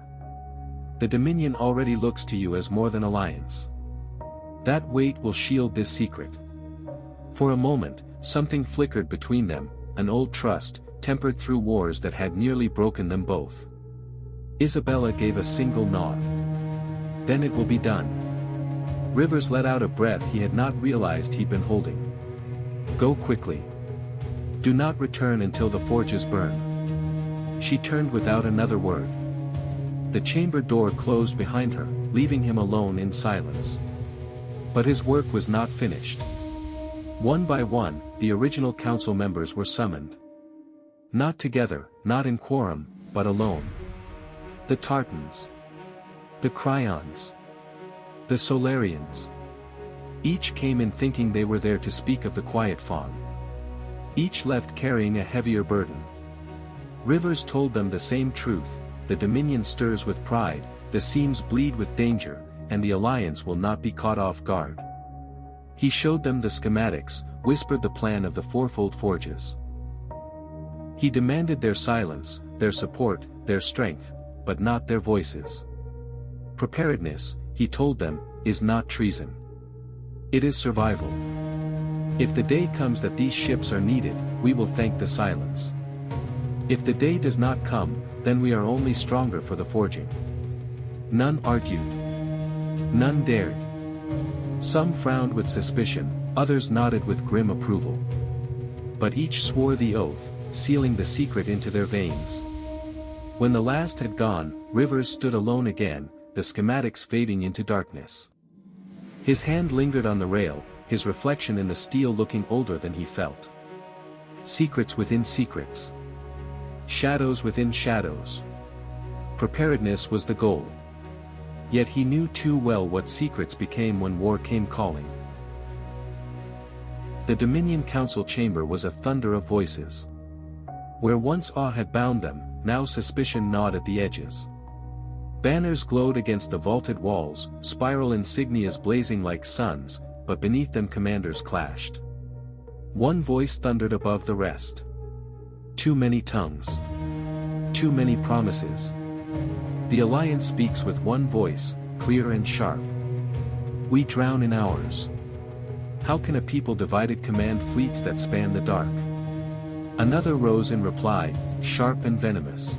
The Dominion already looks to you as more than alliance. That weight will shield this secret. For a moment, something flickered between them, an old trust, tempered through wars that had nearly broken them both. Isabella gave a single nod. Then it will be done. Rivers let out a breath he had not realized he'd been holding. Go quickly. Do not return until the forges burn. She turned without another word. The chamber door closed behind her, leaving him alone in silence. But his work was not finished. One by one, the original council members were summoned. Not together, not in quorum, but alone. The Tartans. The Cryons. The Solarians. Each came in thinking they were there to speak of the Quiet Fawn. Each left carrying a heavier burden. Rivers told them the same truth: the Dominion stirs with pride, the seams bleed with danger, and the Alliance will not be caught off guard. He showed them the schematics, whispered the plan of the fourfold forges. He demanded their silence, their support, their strength, but not their voices. Preparedness, he told them, is not treason. It is survival. If the day comes that these ships are needed, we will thank the silence. If the day does not come, then we are only stronger for the forging. None argued. None dared. Some frowned with suspicion, others nodded with grim approval. But each swore the oath, sealing the secret into their veins. When the last had gone, Rivers stood alone again, the schematics fading into darkness. His hand lingered on the rail, his reflection in the steel looking older than he felt. Secrets within secrets. Shadows within shadows. Preparedness was the goal. Yet he knew too well what secrets became when war came calling. The Dominion Council chamber was a thunder of voices. Where once awe had bound them, now suspicion gnawed at the edges. Banners glowed against the vaulted walls, spiral insignias blazing like suns, but beneath them commanders clashed. One voice thundered above the rest. Too many tongues. Too many promises. The Alliance speaks with one voice, clear and sharp. We drown in ours. How can a people divided command fleets that span the dark? Another rose in reply, sharp and venomous.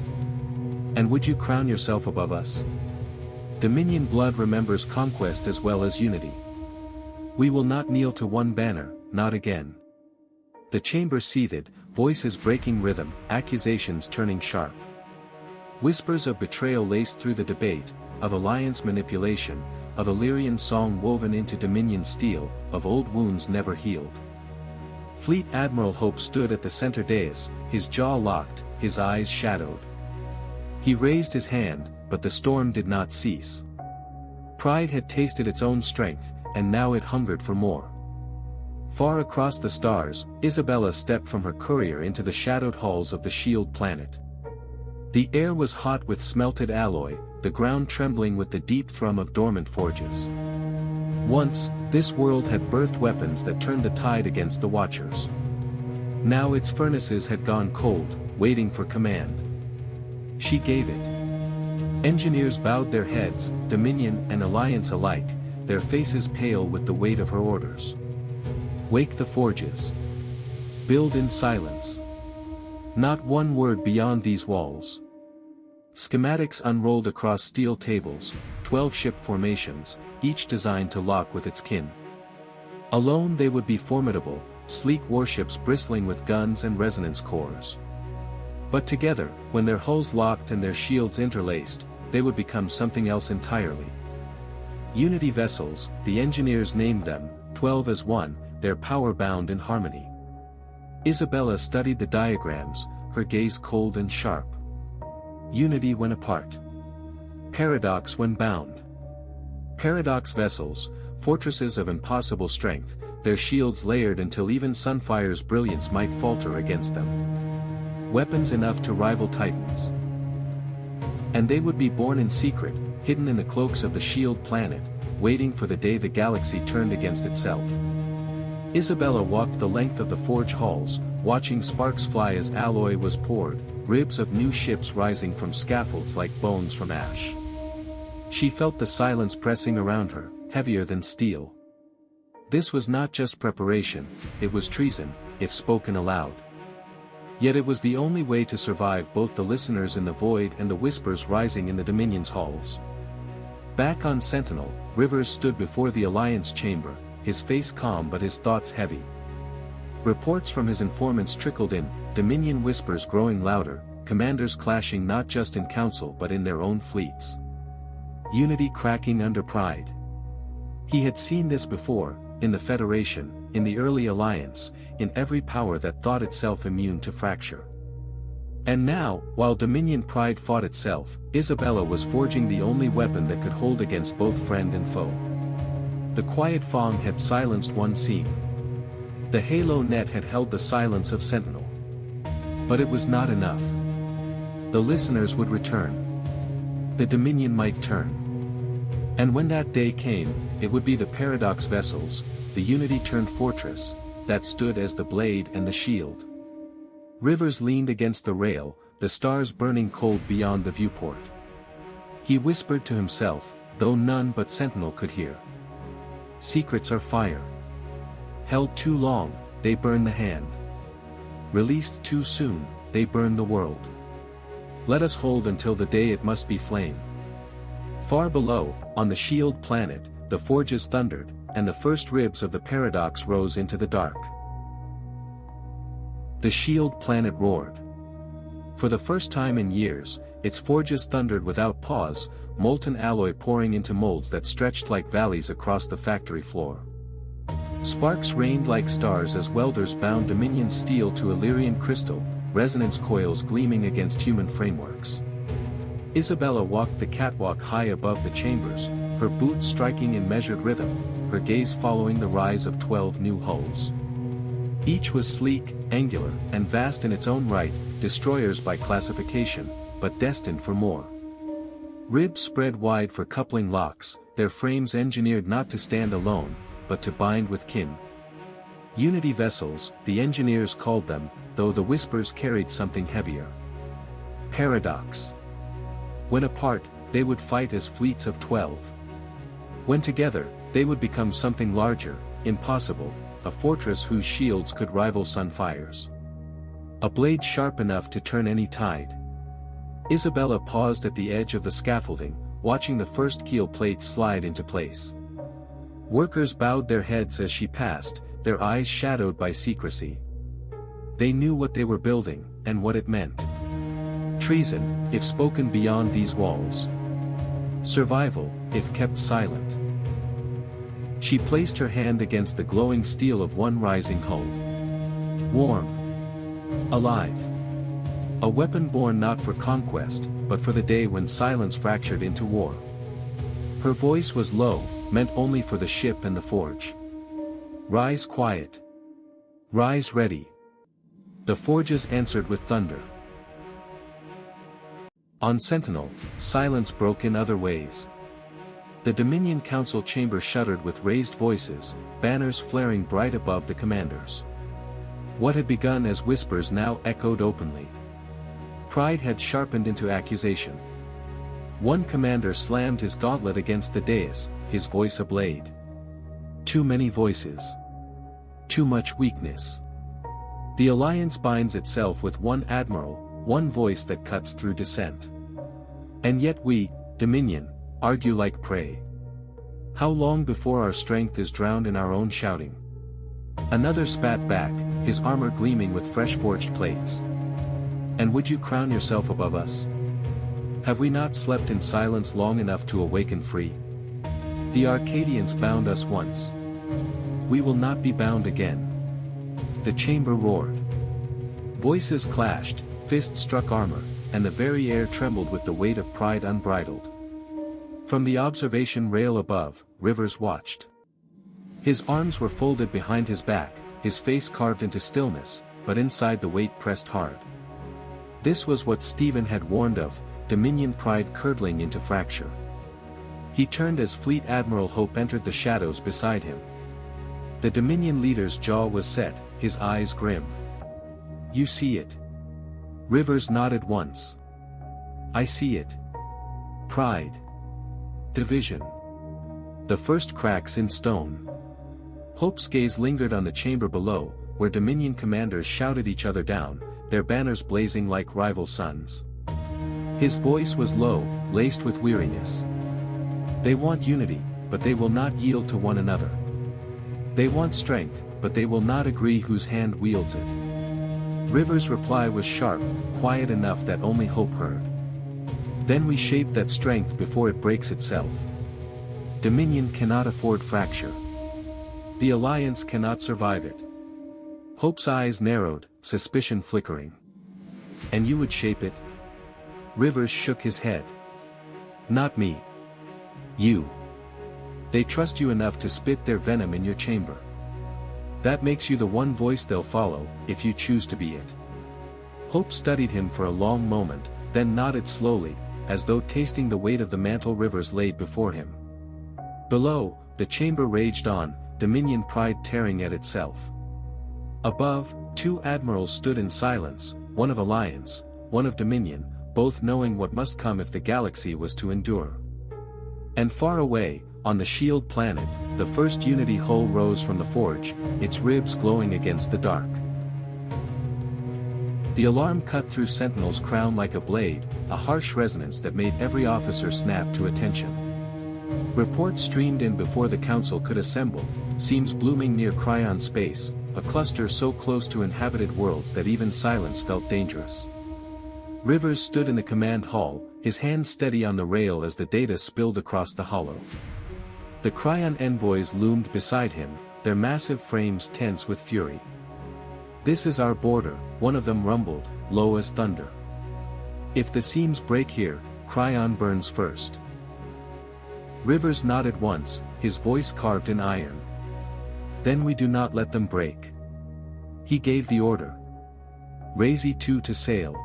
And would you crown yourself above us? Dominion blood remembers conquest as well as unity. We will not kneel to one banner, not again. The chamber seethed, voices breaking rhythm, accusations turning sharp. Whispers of betrayal laced through the debate, of alliance manipulation, of Illyrian song woven into Dominion steel, of old wounds never healed. Fleet Admiral Hope stood at the center dais, his jaw locked, his eyes shadowed. He raised his hand, but the storm did not cease. Pride had tasted its own strength, and now it hungered for more. Far across the stars, Isabella stepped from her courier into the shadowed halls of the Shield planet. The air was hot with smelted alloy, the ground trembling with the deep thrum of dormant forges. Once, this world had birthed weapons that turned the tide against the Watchers. Now its furnaces had gone cold, waiting for command. She gave it. Engineers bowed their heads, Dominion and Alliance alike, their faces pale with the weight of her orders. Wake the forges. Build in silence. Not one word beyond these walls. Schematics unrolled across steel tables, 12 ship formations, each designed to lock with its kin. Alone they would be formidable, sleek warships bristling with guns and resonance cores. But together, when their hulls locked and their shields interlaced, they would become something else entirely. Unity vessels, the engineers named them, 12 as one, their power bound in harmony. Isabella studied the diagrams, her gaze cold and sharp. Unity when apart. Paradox when bound. Paradox vessels, fortresses of impossible strength, their shields layered until even Sunfire's brilliance might falter against them. Weapons enough to rival Titans. And they would be born in secret, hidden in the cloaks of the Shield planet, waiting for the day the galaxy turned against itself. Isabella walked the length of the forge halls, watching sparks fly as alloy was poured, ribs of new ships rising from scaffolds like bones from ash. She felt the silence pressing around her, heavier than steel. This was not just preparation, it was treason, if spoken aloud. Yet it was the only way to survive both the listeners in the void and the whispers rising in the Dominion's halls. Back on Sentinel, Rivers stood before the Alliance chamber, his face calm but his thoughts heavy. Reports from his informants trickled in, Dominion whispers growing louder, commanders clashing not just in council but in their own fleets. Unity cracking under pride. He had seen this before, in the Federation, in the early Alliance, in every power that thought itself immune to fracture. And now, while Dominion pride fought itself, Isabella was forging the only weapon that could hold against both friend and foe. The quiet Fong had silenced one seam. The Halo net had held the silence of Sentinel. But it was not enough. The listeners would return. The Dominion might turn. And when that day came, it would be the Paradox vessels, the Unity-turned fortress, that stood as the blade and the shield. Rivers leaned against the rail, the stars burning cold beyond the viewport. He whispered to himself, though none but Sentinel could hear. Secrets are fire. Held too long, they burn the hand. Released too soon, they burn the world. Let us hold until the day it must be flame. Far below, on the Shield planet, the forges thundered, and the first ribs of the Paradox rose into the dark. The Shield planet roared. For the first time in years, its forges thundered without pause, molten alloy pouring into molds that stretched like valleys across the factory floor. Sparks rained like stars as welders bound Dominion steel to Illyrian crystal, resonance coils gleaming against human frameworks. Isabella walked the catwalk high above the chambers, her boots striking in measured rhythm, her gaze following the rise of 12 new hulls. Each was sleek, angular, and vast in its own right, destroyers by classification, but destined for more. Ribs spread wide for coupling locks, their frames engineered not to stand alone, but to bind with kin. Unity vessels, the engineers called them, though the whispers carried something heavier. Paradox. When apart, they would fight as fleets of 12. When together, they would become something larger, impossible, a fortress whose shields could rival Sunfire's. A blade sharp enough to turn any tide. Isabella paused at the edge of the scaffolding, watching the first keel plates slide into place. Workers bowed their heads as she passed, their eyes shadowed by secrecy. They knew what they were building, and what it meant. Treason, if spoken beyond these walls. Survival, if kept silent. She placed her hand against the glowing steel of one rising hull. Warm. Alive. A weapon born not for conquest, but for the day when silence fractured into war. Her voice was low, meant only for the ship and the forge. Rise quiet. Rise ready. The forges answered with thunder. On Sentinel, silence broke in other ways. The Dominion Council chamber shuddered with raised voices, banners flaring bright above the commanders. What had begun as whispers now echoed openly. Pride had sharpened into accusation. One commander slammed his gauntlet against the dais, his voice a blade. Too many voices. Too much weakness. The Alliance binds itself with one Admiral, one voice that cuts through dissent. And yet we, Dominion, argue like prey. How long before our strength is drowned in our own shouting? Another spat back, his armor gleaming with fresh forged plates. And would you crown yourself above us? Have we not slept in silence long enough to awaken free? The Arcadians bound us once. We will not be bound again. The chamber roared. Voices clashed, fists struck armor, and the very air trembled with the weight of pride unbridled. From the observation rail above, Rivers watched. His arms were folded behind his back, his face carved into stillness, but inside the weight pressed hard. This was what Stephen had warned of, Dominion pride curdling into fracture. He turned as Fleet Admiral Hope entered the shadows beside him. The Dominion leader's jaw was set, his eyes grim. "You see it?" Rivers nodded once. "I see it. Pride. Division. The first cracks in stone." Hope's gaze lingered on the chamber below, where Dominion commanders shouted each other down, their banners blazing like rival suns. His voice was low, laced with weariness. "They want unity, but they will not yield to one another. They want strength, but they will not agree whose hand wields it." Rivers' reply was sharp, quiet enough that only Hope heard. "Then we shape that strength before it breaks itself. Dominion cannot afford fracture. The Alliance cannot survive it." Hope's eyes narrowed, suspicion flickering. "And you would shape it?" Rivers shook his head. "Not me. You. They trust you enough to spit their venom in your chamber. That makes you the one voice they'll follow, if you choose to be it." Hope studied him for a long moment, then nodded slowly, as though tasting the weight of the mantle Rivers laid before him. Below, the chamber raged on, Dominion pride tearing at itself. Above, two admirals stood in silence, one of Alliance, one of Dominion, both knowing what must come if the galaxy was to endure. And far away, on the shield planet, the first Unity hull rose from the forge, its ribs glowing against the dark. The alarm cut through Sentinel's crown like a blade, a harsh resonance that made every officer snap to attention. Reports streamed in before the council could assemble, seams blooming near Cryon space, a cluster so close to inhabited worlds that even silence felt dangerous. Rivers stood in the command hall, his hand steady on the rail as the data spilled across the hollow. The Cryon envoys loomed beside him, their massive frames tense with fury. "This is our border," one of them rumbled, low as thunder. "If the seams break here, Cryon burns first." Rivers nodded once, his voice carved in iron. "Then we do not let them break." He gave the order. "Razee 2 to sail.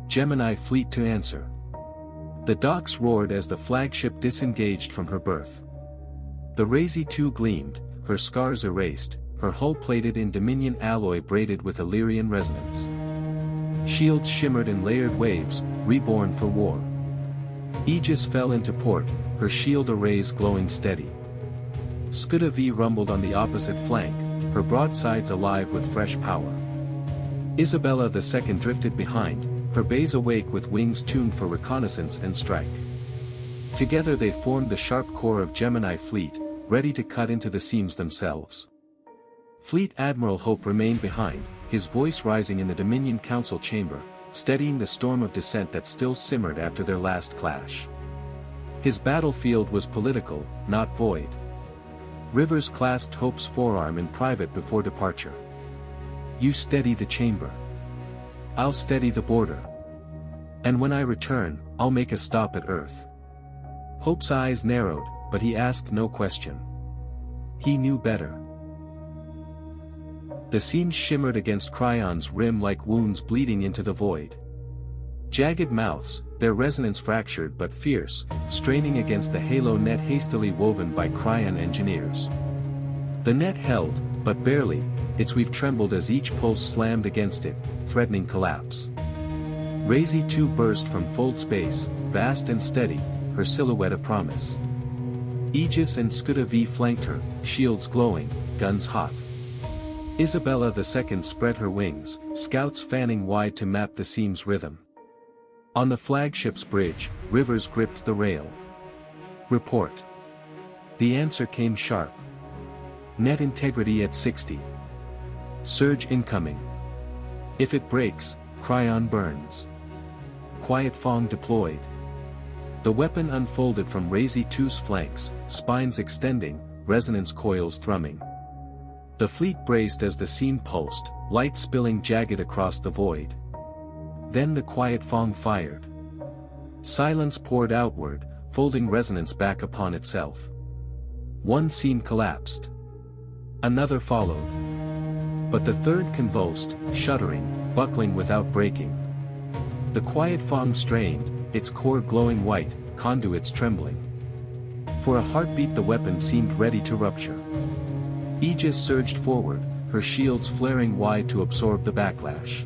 Gemini fleet to answer." The docks roared as the flagship disengaged from her berth. The Razee 2 gleamed, her scars erased, her hull plated in Dominion alloy braided with Illyrian resonance. Shields shimmered in layered waves, reborn for war. Aegis fell into port, her shield arrays glowing steady. Scuda V rumbled on the opposite flank, her broadsides alive with fresh power. Isabella II drifted behind, her bays awake with wings tuned for reconnaissance and strike. Together they formed the sharp core of Gemini fleet, ready to cut into the seams themselves. Fleet Admiral Hope remained behind, his voice rising in the Dominion Council chamber, steadying the storm of dissent that still simmered after their last clash. His battlefield was political, not void. Rivers clasped Hope's forearm in private before departure. "You steady the chamber. I'll steady the border. And when I return, I'll make a stop at Earth." Hope's eyes narrowed, but he asked no question. He knew better. The seams shimmered against Cryon's rim like wounds bleeding into the void. Jagged mouths, their resonance fractured but fierce, straining against the halo net hastily woven by Cryon engineers. The net held, but barely, its weave trembled as each pulse slammed against it, threatening collapse. Razee 2 burst from fold space, vast and steady, her silhouette a promise. Aegis and Scuda V flanked her, shields glowing, guns hot. Isabella II spread her wings, scouts fanning wide to map the seam's rhythm. On the flagship's bridge, Rivers gripped the rail. "Report." The answer came sharp. "Net integrity at 60. Surge incoming. If it breaks, Cryon burns. Quiet Fong deployed." The weapon unfolded from Razee 2's flanks, spines extending, resonance coils thrumming. The fleet braced as the seam pulsed, light spilling jagged across the void. Then the quiet Fong fired. Silence poured outward, folding resonance back upon itself. One seam collapsed. Another followed. But the third convulsed, shuddering, buckling without breaking. The quiet Fong strained, its core glowing white, conduits trembling. For a heartbeat the weapon seemed ready to rupture. Aegis surged forward, her shields flaring wide to absorb the backlash.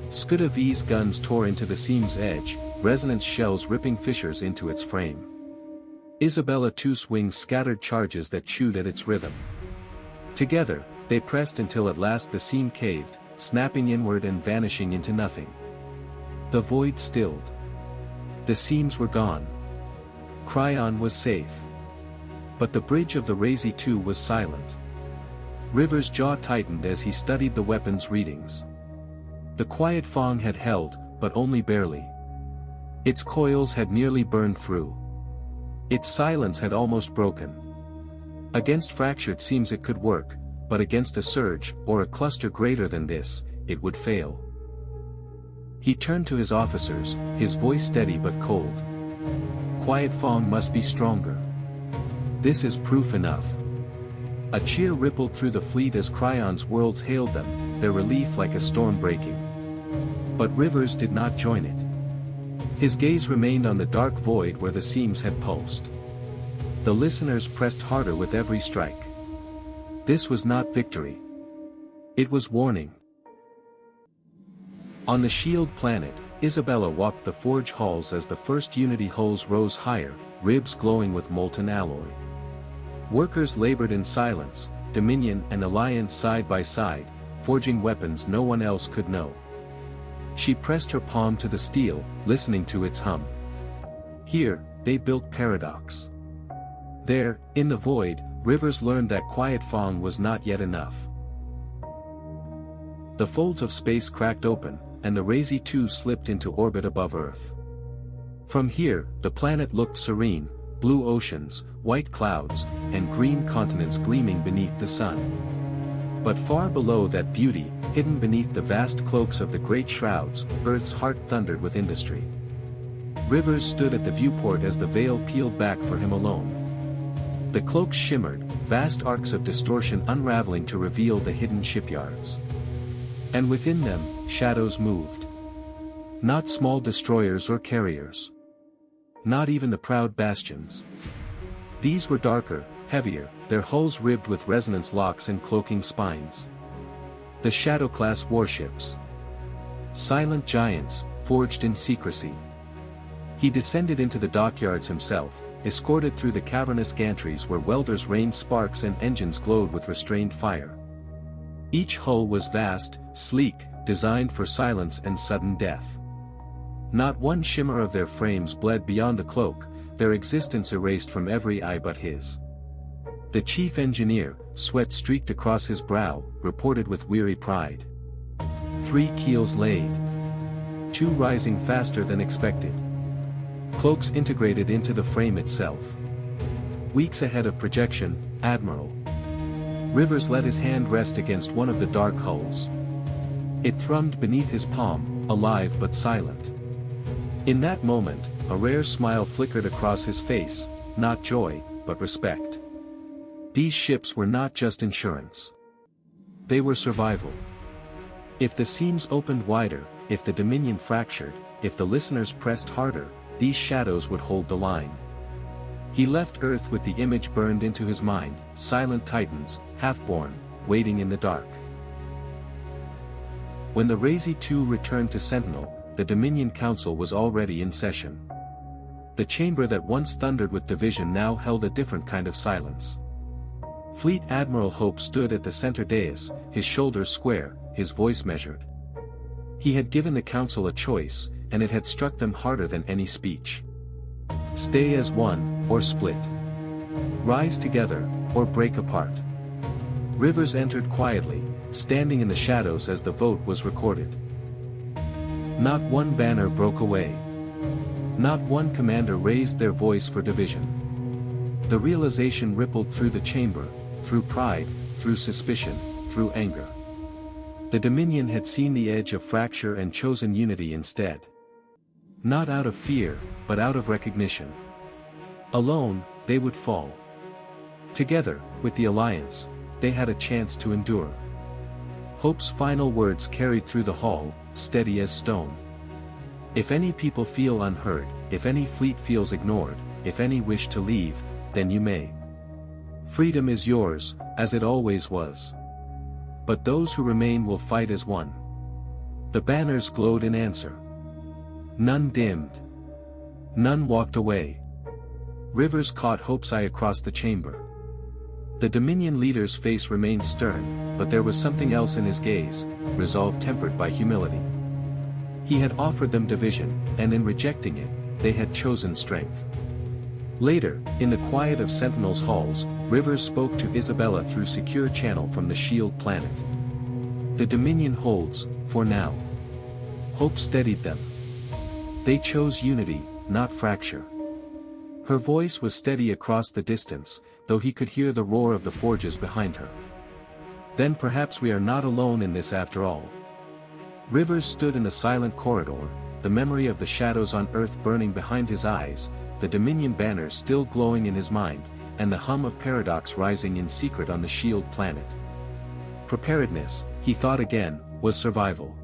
Scud of V's guns tore into the seam's edge, resonance shells ripping fissures into its frame. Isabella two's wings scattered charges that chewed at its rhythm. Together, they pressed until at last the seam caved, snapping inward and vanishing into nothing. The void stilled. The seams were gone. Cryon was safe. But the bridge of the Razee 2 was silent. River's jaw tightened as he studied the weapon's readings. The quiet Fong had held, but only barely. Its coils had nearly burned through. Its silence had almost broken. Against fractured seams it could work, but against a surge, or a cluster greater than this, it would fail. He turned to his officers, his voice steady but cold. Quiet Fong must be stronger. This is proof enough. A cheer rippled through the fleet as Cryon's worlds hailed them, their relief like a storm breaking. But Rivers did not join it. His gaze remained on the dark void where the seams had pulsed. The listeners pressed harder with every strike. This was not victory. It was warning. On the Shield planet, Isabella walked the forge halls as the first Unity hulls rose higher, ribs glowing with molten alloy. Workers labored in silence, Dominion and Alliance side by side, forging weapons no one else could know. She pressed her palm to the steel, listening to its hum. Here, they built Paradox. There, in the void, Rivers learned that Quiet Fong was not yet enough. The folds of space cracked open, and the Razee 2 slipped into orbit above Earth. From here, the planet looked serene, blue oceans, white clouds, and green continents gleaming beneath the sun. But far below that beauty, hidden beneath the vast cloaks of the great shrouds, Earth's heart thundered with industry. Rivers stood at the viewport as the veil peeled back for him alone. The cloaks shimmered, vast arcs of distortion unraveling to reveal the hidden shipyards. And within them, shadows moved. Not small destroyers or carriers. Not even the proud bastions. These were darker, heavier, their hulls ribbed with resonance locks and cloaking spines. The Shadow-class warships. Silent giants, forged in secrecy. He descended into the dockyards himself, escorted through the cavernous gantries where welders rained sparks and engines glowed with restrained fire. Each hull was vast, sleek, designed for silence and sudden death. Not one shimmer of their frames bled beyond the cloak, their existence erased from every eye but his. The chief engineer, sweat streaked across his brow, reported with weary pride. 3 keels laid. 2 rising faster than expected. Cloaks integrated into the frame itself. Weeks ahead of projection, Admiral. Rivers let his hand rest against one of the dark hulls. It thrummed beneath his palm, alive but silent. In that moment, a rare smile flickered across his face, not joy, but respect. These ships were not just insurance. They were survival. If the seams opened wider, if the Dominion fractured, if the listeners pressed harder, these shadows would hold the line. He left Earth with the image burned into his mind, silent titans, half-born, waiting in the dark. When the Razee 2 returned to Sentinel, the Dominion Council was already in session. The chamber that once thundered with division now held a different kind of silence. Fleet Admiral Hope stood at the center dais, his shoulders square, his voice measured. He had given the council a choice, and it had struck them harder than any speech. Stay as one, or split. Rise together, or break apart. Rivers entered quietly, standing in the shadows as the vote was recorded. Not one banner broke away. Not one commander raised their voice for division. The realization rippled through the chamber, through pride, through suspicion, through anger. The Dominion had seen the edge of fracture and chosen unity instead. Not out of fear, but out of recognition. Alone, they would fall. Together, with the Alliance, they had a chance to endure. Hope's final words carried through the hall, steady as stone. If any people feel unheard, if any fleet feels ignored, if any wish to leave, then you may. Freedom is yours, as it always was. But those who remain will fight as one. The banners glowed in answer. None dimmed. None walked away. Rivers caught Hope's eye across the chamber. The Dominion leader's face remained stern, but there was something else in his gaze, resolve tempered by humility. He had offered them division, and in rejecting it, they had chosen strength. Later, in the quiet of Sentinel's halls, Rivers spoke to Isabella through secure channel from the Shield planet. The Dominion holds, for now. Hope steadied them. They chose unity, not fracture. Her voice was steady across the distance, though he could hear the roar of the forges behind her. Then perhaps we are not alone in this after all. Rivers stood in the silent corridor, the memory of the shadows on Earth burning behind his eyes, the Dominion banners still glowing in his mind, and the hum of paradox rising in secret on the Shield planet. Preparedness, he thought again, was survival.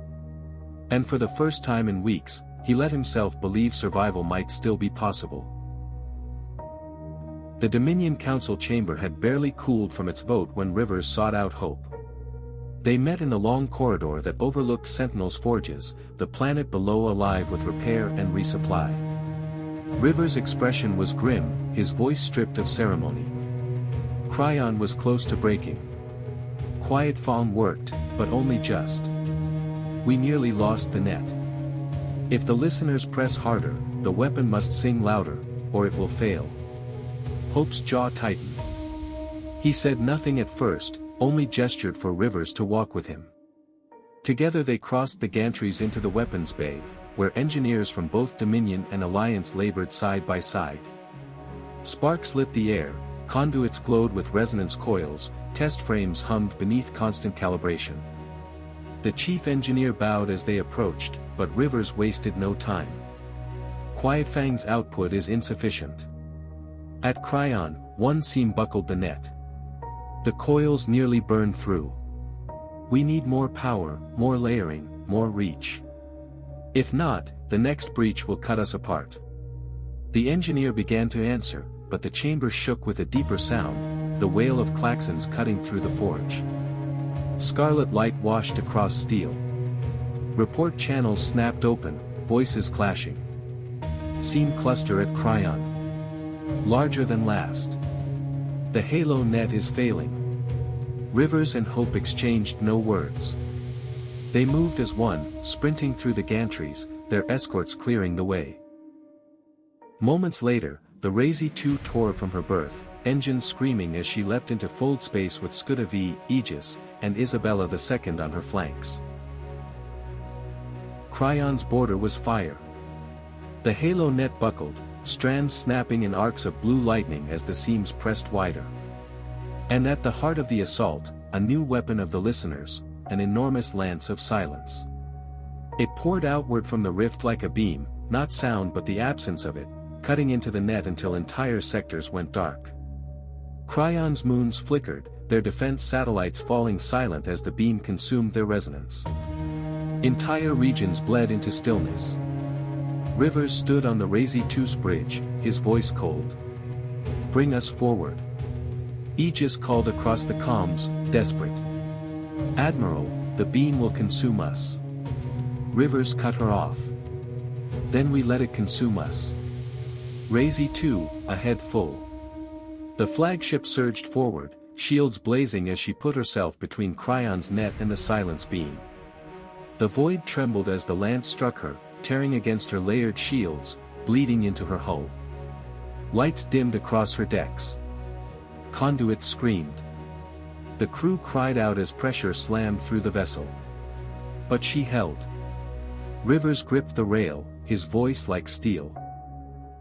And for the first time in weeks, he let himself believe survival might still be possible. The Dominion Council chamber had barely cooled from its vote when Rivers sought out Hope. They met in the long corridor that overlooked Sentinel's forges, the planet below alive with repair and resupply. Rivers' expression was grim, his voice stripped of ceremony. Cryon was close to breaking. Quiet Fong worked, but only just. We nearly lost the net. If the listeners press harder, the weapon must sing louder, or it will fail. Hope's jaw tightened. He said nothing at first, only gestured for Rivers to walk with him. Together they crossed the gantries into the weapons bay, where engineers from both Dominion and Alliance labored side by side. Sparks lit the air, conduits glowed with resonance coils, test frames hummed beneath constant calibration. The chief engineer bowed as they approached, but Rivers wasted no time. Quiet Fang's output is insufficient. At Cryon, one seam buckled the net. The coils nearly burned through. We need more power, more layering, more reach. If not, the next breach will cut us apart. The engineer began to answer, but the chamber shook with a deeper sound, the wail of klaxons cutting through the forge. Scarlet light washed across steel. Report channels snapped open, voices clashing. Seam cluster at Cryon. Larger than last. The halo net is failing. Rivers and Hope exchanged no words. They moved as one, sprinting through the gantries, their escorts clearing the way. Moments later, the Razee 2 tore from her berth, engines screaming as she leapt into fold space with Scuda V, Aegis, and Isabella II on her flanks. Cryon's border was fire. The halo net buckled, strands snapping in arcs of blue lightning as the seams pressed wider. And at the heart of the assault, a new weapon of the listeners, an enormous lance of silence. It poured outward from the rift like a beam, not sound but the absence of it, cutting into the net until entire sectors went dark. Cryon's moons flickered, their defense satellites falling silent as the beam consumed their resonance. Entire regions bled into stillness. Rivers stood on the Razee 2's bridge, his voice cold. Bring us forward. Aegis called across the comms, desperate. Admiral, the beam will consume us. Rivers cut her off. Then we let it consume us. Razee 2, a head full. The flagship surged forward, shields blazing as she put herself between Cryon's net and the silence beam. The void trembled as the lance struck her, tearing against her layered shields, bleeding into her hull. Lights dimmed across her decks. Conduits screamed. The crew cried out as pressure slammed through the vessel. But she held. Rivers gripped the rail, his voice like steel.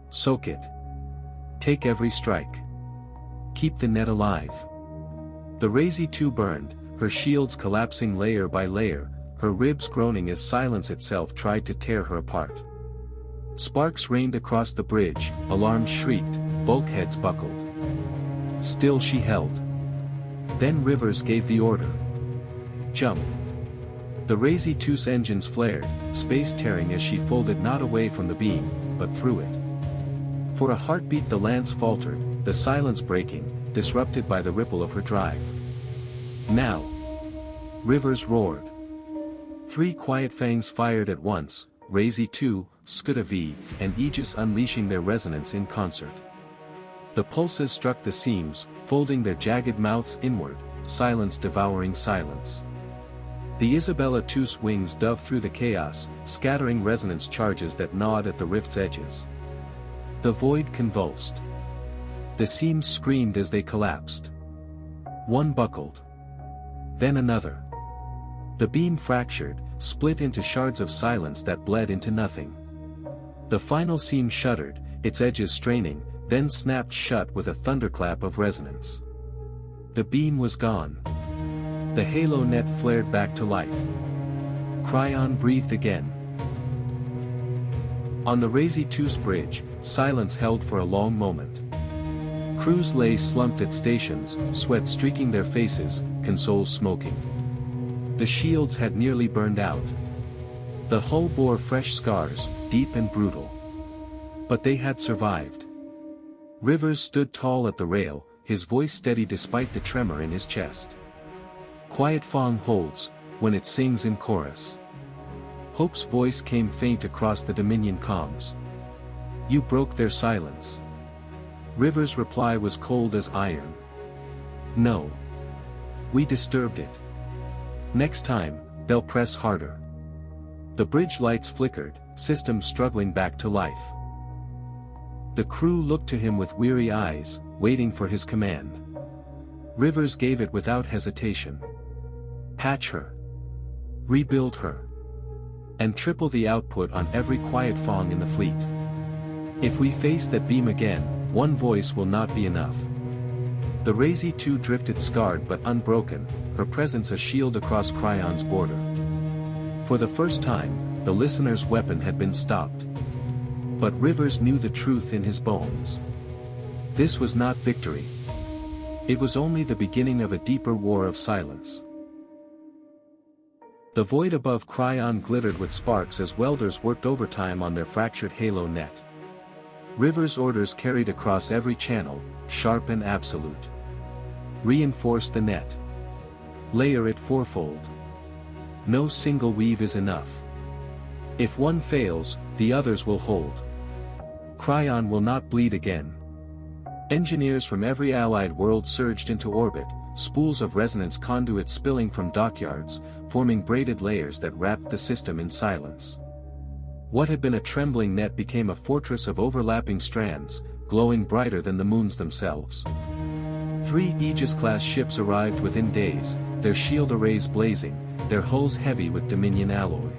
Soak it. Take every strike. Keep the net alive. The Razee 2 burned, her shields collapsing layer by layer, her ribs groaning as silence itself tried to tear her apart. Sparks rained across the bridge, alarms shrieked, bulkheads buckled. Still she held. Then Rivers gave the order. Jump. The Razee 2's engines flared, space tearing as she folded not away from the beam, but through it. For a heartbeat the lance faltered, the silence breaking, disrupted by the ripple of her drive. Now! Rivers roared. 3 quiet fangs fired at once, Razee 2, Scuda V, and Aegis unleashing their resonance in concert. The pulses struck the seams, folding their jagged mouths inward, silence devouring silence. The Isabella 2's wings dove through the chaos, scattering resonance charges that gnawed at the rift's edges. The void convulsed. The seams screamed as they collapsed. One buckled. Then another. The beam fractured, split into shards of silence that bled into nothing. The final seam shuddered, its edges straining, then snapped shut with a thunderclap of resonance. The beam was gone. The halo net flared back to life. Cryon breathed again. On the Razee 2's bridge, silence held for a long moment. Crews lay slumped at stations, sweat streaking their faces, consoles smoking. The shields had nearly burned out. The hull bore fresh scars, deep and brutal. But they had survived. Rivers stood tall at the rail, his voice steady despite the tremor in his chest. Quiet Fong holds, when it sings in chorus. Hope's voice came faint across the Dominion comms. You broke their silence. Rivers' reply was cold as iron. No. We disturbed it. Next time, they'll press harder. The bridge lights flickered, systems struggling back to life. The crew looked to him with weary eyes, waiting for his command. Rivers gave it without hesitation. Patch her. Rebuild her. And triple the output on every quiet Fong in the fleet. If we face that beam again, one voice will not be enough. The Razee 2 drifted scarred but unbroken, her presence a shield across Cryon's border. For the first time, the listener's weapon had been stopped. But Rivers knew the truth in his bones. This was not victory. It was only the beginning of a deeper war of silence. The void above Cryon glittered with sparks as welders worked overtime on their fractured halo net. Rivers' orders carried across every channel, sharp and absolute. Reinforce the net. Layer it fourfold. No single weave is enough. If one fails, the others will hold. Cryon will not bleed again. Engineers from every allied world surged into orbit, spools of resonance conduits spilling from dockyards, forming braided layers that wrapped the system in silence. What had been a trembling net became a fortress of overlapping strands, glowing brighter than the moons themselves. 3 Aegis-class ships arrived within days, their shield arrays blazing, their hulls heavy with Dominion alloy.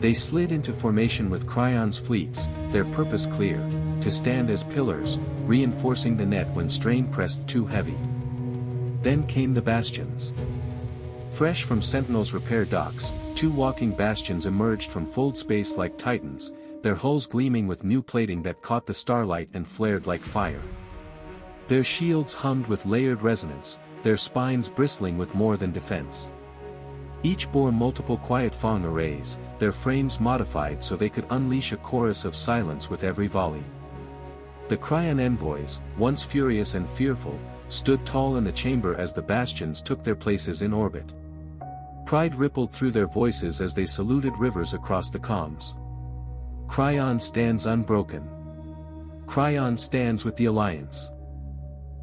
They slid into formation with Cryon's fleets, their purpose clear, to stand as pillars, reinforcing the net when strain pressed too heavy. Then came the bastions. Fresh from Sentinel's repair docks, 2 walking bastions emerged from fold space like titans, their hulls gleaming with new plating that caught the starlight and flared like fire. Their shields hummed with layered resonance, their spines bristling with more than defense. Each bore multiple quiet Fong arrays, their frames modified so they could unleash a chorus of silence with every volley. The Cryon envoys, once furious and fearful, stood tall in the chamber as the bastions took their places in orbit. Pride rippled through their voices as they saluted Rivers across the comms. Cryon stands unbroken. Cryon stands with the Alliance.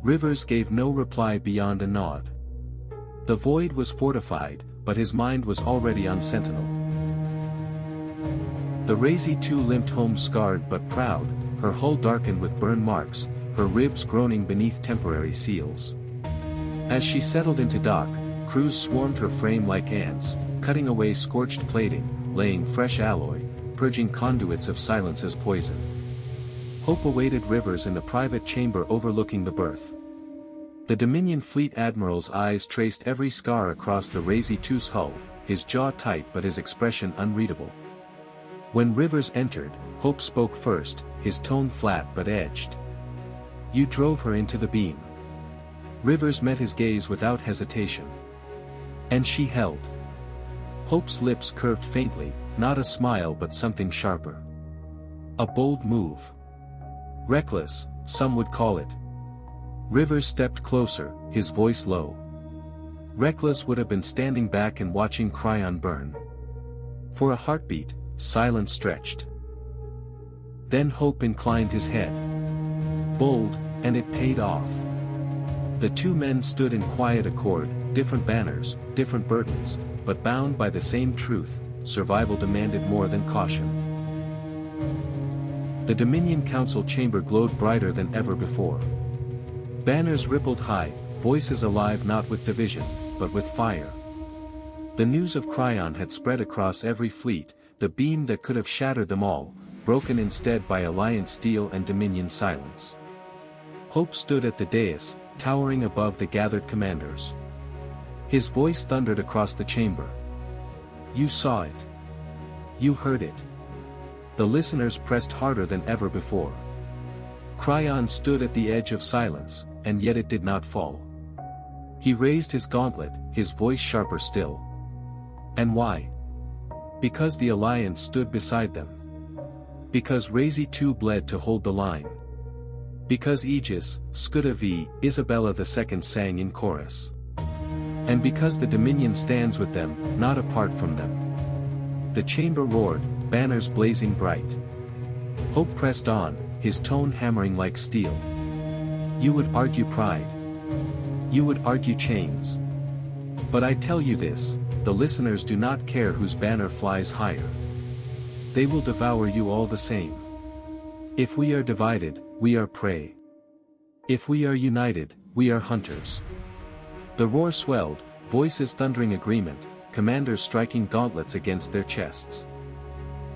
Rivers gave no reply beyond a nod. The void was fortified, but his mind was already on Sentinel. The Razee 2 limped home scarred but proud, her hull darkened with burn marks, her ribs groaning beneath temporary seals. As she settled into dock, crews swarmed her frame like ants, cutting away scorched plating, laying fresh alloy, purging conduits of silence as poison. Hope awaited Rivers in the private chamber overlooking the berth. The Dominion fleet admiral's eyes traced every scar across the Razee 2's hull, his jaw tight but his expression unreadable. When Rivers entered, Hope spoke first, his tone flat but edged. "You drove her into the beam." Rivers met his gaze without hesitation. "And she held." Hope's lips curved faintly, not a smile but something sharper. "A bold move. Reckless, some would call it." Rivers stepped closer, his voice low. Reckless would have been standing back and watching Cryon burn. For a heartbeat, silence stretched. Then Hope inclined his head. Bold, and it paid off. The two men stood in quiet accord, different banners, different burdens, but bound by the same truth: survival demanded more than caution. The Dominion Council chamber glowed brighter than ever before. Banners rippled high, voices alive not with division, but with fire. The news of Cryon had spread across every fleet, the beam that could have shattered them all, broken instead by Alliance steel and Dominion silence. Hope stood at the dais, towering above the gathered commanders. His voice thundered across the chamber. "You saw it. You heard it." The listeners pressed harder than ever before. Cryon stood at the edge of silence, and yet it did not fall. He raised his gauntlet, his voice sharper still. And why? Because the Alliance stood beside them. Because Razee too bled to hold the line. Because Aegis, Scuda v. Isabella II sang in chorus. And because the Dominion stands with them, not apart from them. The chamber roared, banners blazing bright. Hope pressed on, his tone hammering like steel. "You would argue pride. You would argue chains. But I tell you this, the listeners do not care whose banner flies higher. They will devour you all the same. If we are divided, we are prey. If we are united, we are hunters." The roar swelled, voices thundering agreement, commanders striking gauntlets against their chests.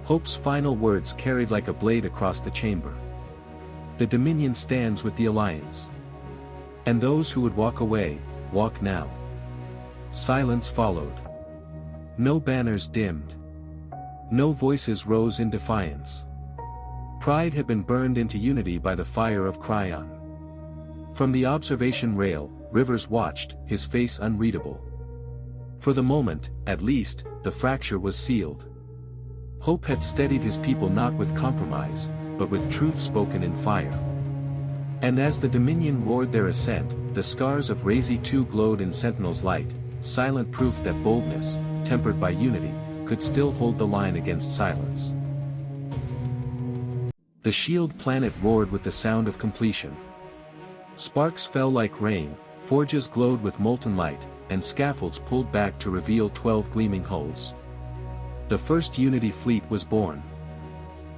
Hope's final words carried like a blade across the chamber. "The Dominion stands with the Alliance. And those who would walk away, walk now." Silence followed. No banners dimmed. No voices rose in defiance. Pride had been burned into unity by the fire of Cryon. From the observation rail, Rivers watched, his face unreadable. For the moment, at least, the fracture was sealed. Hope had steadied his people not with compromise, but with truth spoken in fire. And as the Dominion roared their ascent, the scars of Razee II glowed in Sentinel's light, silent proof that boldness, tempered by unity, could still hold the line against silence. The shield planet roared with the sound of completion. Sparks fell like rain, forges glowed with molten light, and scaffolds pulled back to reveal 12 gleaming hulls. The first Unity fleet was born.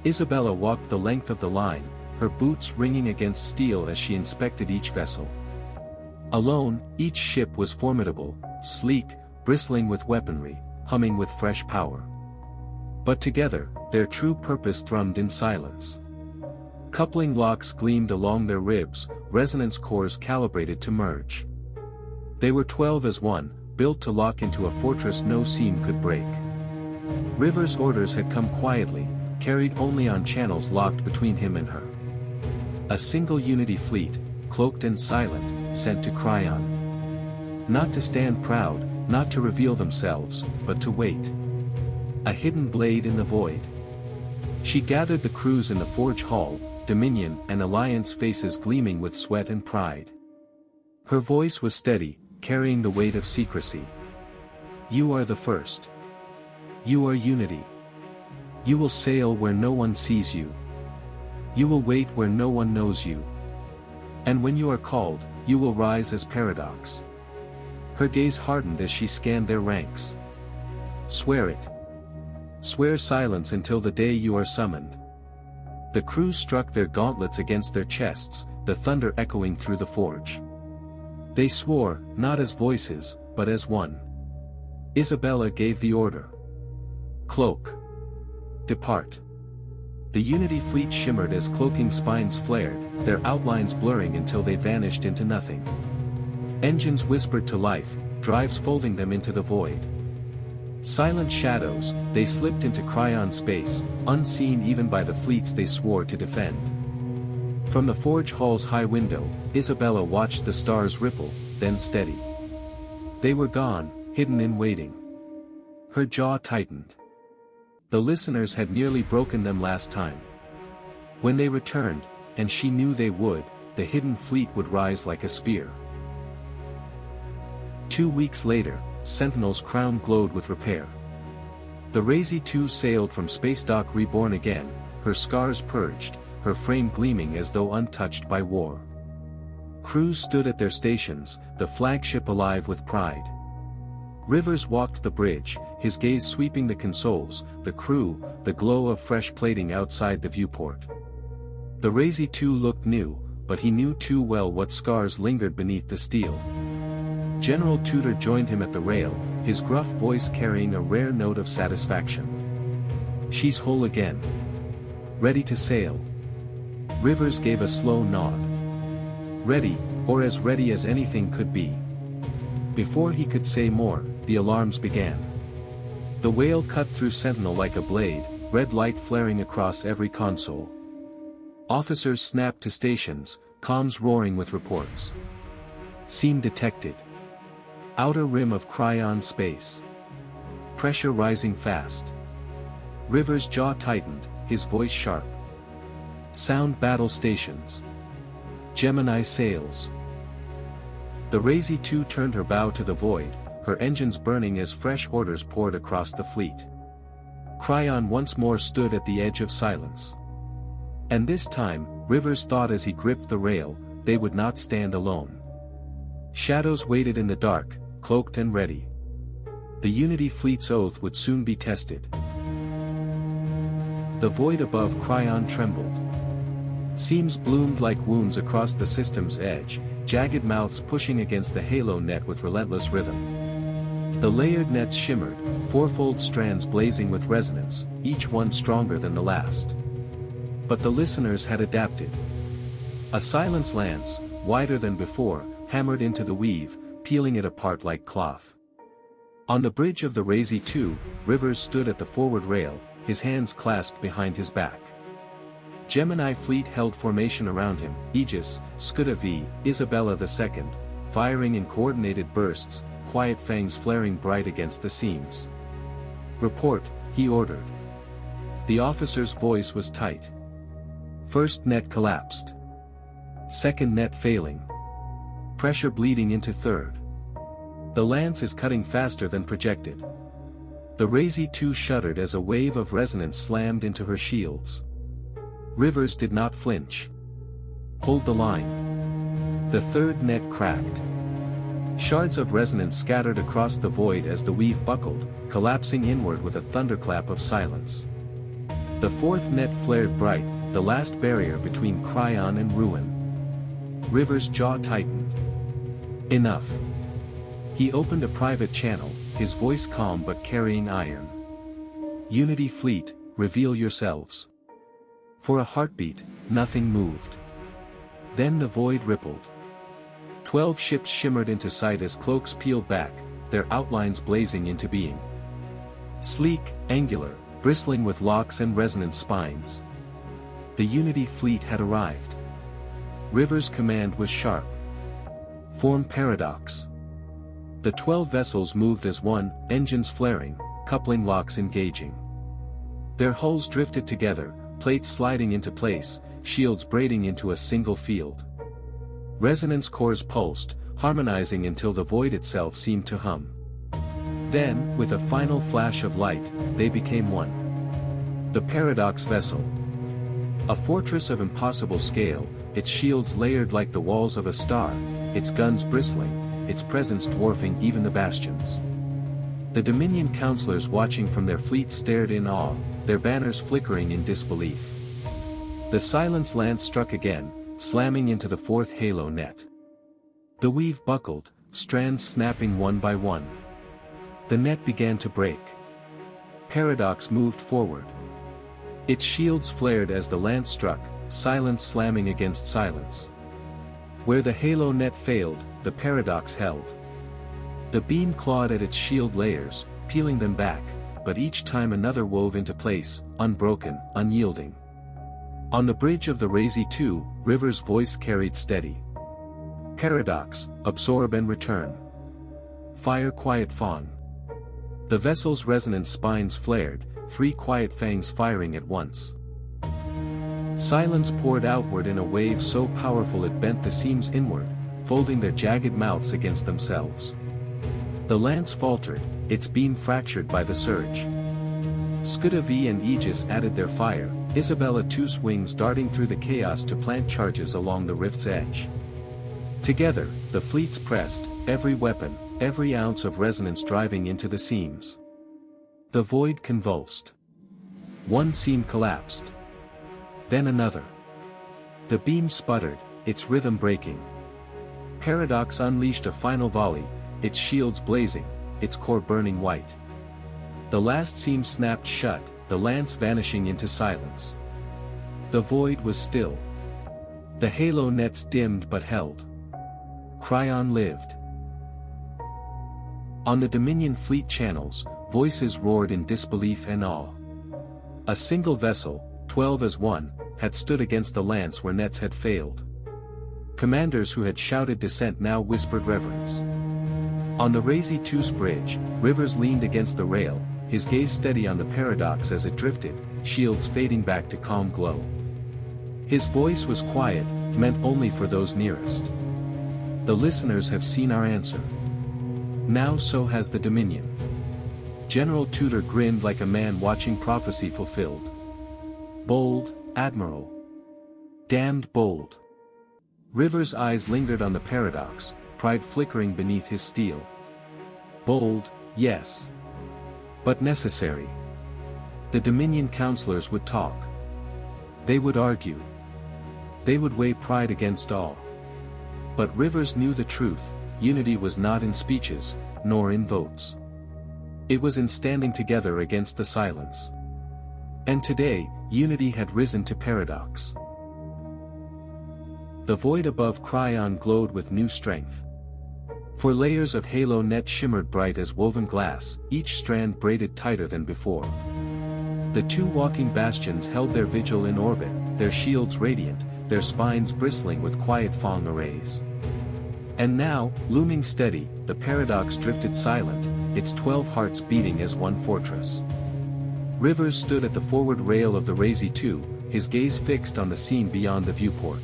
Isabella walked the length of the line, her boots ringing against steel as she inspected each vessel. Alone, each ship was formidable, sleek, bristling with weaponry, humming with fresh power. But together, their true purpose thrummed in silence. Coupling locks gleamed along their ribs, resonance cores calibrated to merge. They were 12 as one, built to lock into a fortress no seam could break. Rivers' orders had come quietly, carried only on channels locked between him and her. A single Unity fleet, cloaked and silent, sent to Cryon. Not to stand proud, not to reveal themselves, but to wait. A hidden blade in the void. She gathered the crews in the forge hall, Dominion and Alliance faces gleaming with sweat and pride. Her voice was steady, carrying the weight of secrecy. "You are the first. You are Unity. You will sail where no one sees you. You will wait where no one knows you. And when you are called, you will rise as Paradox." Her gaze hardened as she scanned their ranks. "Swear it. Swear silence until the day you are summoned." The crew struck their gauntlets against their chests, the thunder echoing through the forge. They swore, not as voices, but as one. Isabella gave the order. "Cloak. Depart." The Unity fleet shimmered as cloaking spines flared, their outlines blurring until they vanished into nothing. Engines whispered to life, drives folding them into the void. Silent shadows, they slipped into cryon space, unseen even by the fleets they swore to defend. From the forge hall's high window, Isabella watched the stars ripple, then steady. They were gone, hidden in waiting. Her jaw tightened. The listeners had nearly broken them last time. When they returned, and she knew they would, the hidden fleet would rise like a spear. 2 weeks later, Sentinel's crown glowed with repair. The Razee 2 sailed from space dock reborn again, her scars purged, her frame gleaming as though untouched by war. Crews stood at their stations, the flagship alive with pride. Rivers walked the bridge, his gaze sweeping the consoles, the crew, the glow of fresh plating outside the viewport. The Razee 2 looked new, but he knew too well what scars lingered beneath the steel. General Tudor joined him at the rail, his gruff voice carrying a rare note of satisfaction. "She's whole again. Ready to sail." Rivers gave a slow nod. Ready, or as ready as anything could be. Before he could say more, the alarms began. The whale cut through Sentinel like a blade, red light flaring across every console. Officers snapped to stations, comms roaring with reports. Scene detected. Outer rim of cryon space. Pressure rising fast. Rivers' jaw tightened, his voice sharp. Sound battle stations. Gemini sails. The Razee 2 turned her bow to the void, her engines burning as fresh orders poured across the fleet. Cryon once more stood at the edge of silence. And this time, Rivers thought as he gripped the rail, they would not stand alone. Shadows waited in the dark, cloaked and ready. The Unity fleet's oath would soon be tested. The void above Cryon trembled. Seams bloomed like wounds across the system's edge, jagged mouths pushing against the halo net with relentless rhythm. The layered nets shimmered, fourfold strands blazing with resonance, each one stronger than the last. But the listeners had adapted. A silence lance, wider than before, hammered into the weave, peeling it apart like cloth. On the bridge of the Razee 2, Rivers stood at the forward rail, his hands clasped behind his back. Gemini fleet held formation around him, Aegis, Scuda V, Isabella II, firing in coordinated bursts, quiet fangs flaring bright against the seams. "Report," he ordered. The officer's voice was tight. First net collapsed. Second net failing. Pressure bleeding into third. The lance is cutting faster than projected. The Razee 2 shuddered as a wave of resonance slammed into her shields. Rivers did not flinch. Hold the line. The third net cracked. Shards of resonance scattered across the void as the weave buckled, collapsing inward with a thunderclap of silence. The fourth net flared bright, the last barrier between Cryon and ruin. Rivers' jaw tightened. Enough. He opened a private channel, his voice calm but carrying iron. "Unity fleet, reveal yourselves." For a heartbeat, nothing moved. Then the void rippled. 12 ships shimmered into sight as cloaks peeled back, their outlines blazing into being. Sleek, angular, bristling with locks and resonance spines. The Unity fleet had arrived. Rivers' command was sharp. Form paradox. The 12 vessels moved as one, engines flaring, coupling locks engaging. Their hulls drifted together, plates sliding into place, shields braiding into a single field. Resonance cores pulsed, harmonizing until the void itself seemed to hum. Then, with a final flash of light, they became one. The Paradox vessel. A fortress of impossible scale, its shields layered like the walls of a star, its guns bristling, its presence dwarfing even the bastions. The Dominion counselors watching from their fleet stared in awe, their banners flickering in disbelief. The silence lance struck again, slamming into the fourth halo net. The weave buckled, strands snapping one by one. The net began to break. Paradox moved forward. Its shields flared as the lance struck, silence slamming against silence. Where the halo net failed, the Paradox held. The beam clawed at its shield layers, peeling them back, but each time another wove into place, unbroken, unyielding. On the bridge of the Razee 2, River's voice carried steady. Paradox, absorb and return. Fire quiet fawn. The vessel's resonant spines flared, 3 quiet fangs firing at once. Silence poured outward in a wave so powerful it bent the seams inward, folding their jagged mouths against themselves. The lance faltered, its beam fractured by the surge. Scuda V and Aegis added their fire, Isabella 2's wings darting through the chaos to plant charges along the rift's edge. Together, the fleets pressed, every weapon, every ounce of resonance driving into the seams. The void convulsed. One seam collapsed. Then another. The beam sputtered, its rhythm breaking. Paradox unleashed a final volley, its shields blazing, its core burning white. The last seam snapped shut, the lance vanishing into silence. The void was still. The halo nets dimmed but held. Cryon lived. On the Dominion fleet channels, voices roared in disbelief and awe. A single vessel, 12 as one, had stood against the lance where nets had failed. Commanders who had shouted dissent now whispered reverence. On the Razee 2's bridge, Rivers leaned against the rail, his gaze steady on the Paradox as it drifted, shields fading back to calm glow. His voice was quiet, meant only for those nearest. The listeners have seen our answer. Now so has the Dominion. General Tudor grinned like a man watching prophecy fulfilled. Bold, Admiral. Damned bold. Rivers' eyes lingered on the Paradox, pride flickering beneath his steel. Bold, yes. But necessary. The Dominion counselors would talk. They would argue. They would weigh pride against all. But Rivers knew the truth, unity was not in speeches, nor in votes. It was in standing together against the silence. And today, unity had risen to Paradox. The void above Cryon glowed with new strength. For layers of halo net shimmered bright as woven glass, each strand braided tighter than before. The 2 walking bastions held their vigil in orbit, their shields radiant, their spines bristling with quiet Fong arrays. And now, looming steady, the Paradox drifted silent, its 12 hearts beating as one fortress. Rivers stood at the forward rail of the Razee 2, his gaze fixed on the scene beyond the viewport.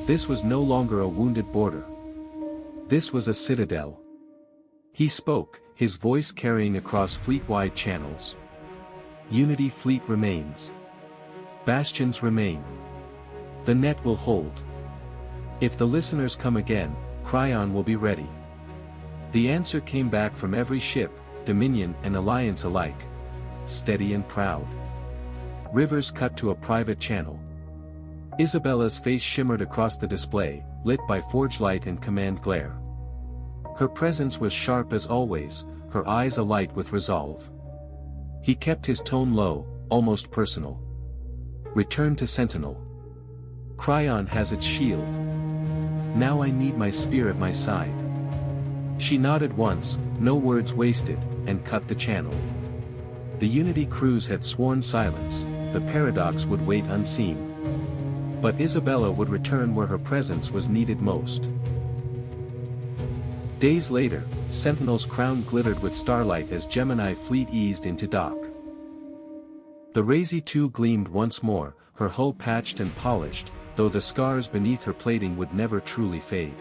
This was no longer a wounded border. This was a citadel. He spoke, his voice carrying across fleet-wide channels. Unity fleet remains. Bastions remain. The net will hold. If the listeners come again, Cryon will be ready. The answer came back from every ship, Dominion and Alliance alike. Steady and proud. Rivers cut to a private channel. Isabella's face shimmered across the display, lit by forge light and command glare. Her presence was sharp as always, her eyes alight with resolve. He kept his tone low, almost personal. Return to Sentinel. Cryon has its shield. Now I need my spear at my side. She nodded once, no words wasted, and cut the channel. The Unity crews had sworn silence, the Paradox would wait unseen. But Isabella would return where her presence was needed most. Days later, Sentinel's crown glittered with starlight as Gemini fleet eased into dock. The Razee 2 gleamed once more, her hull patched and polished, though the scars beneath her plating would never truly fade.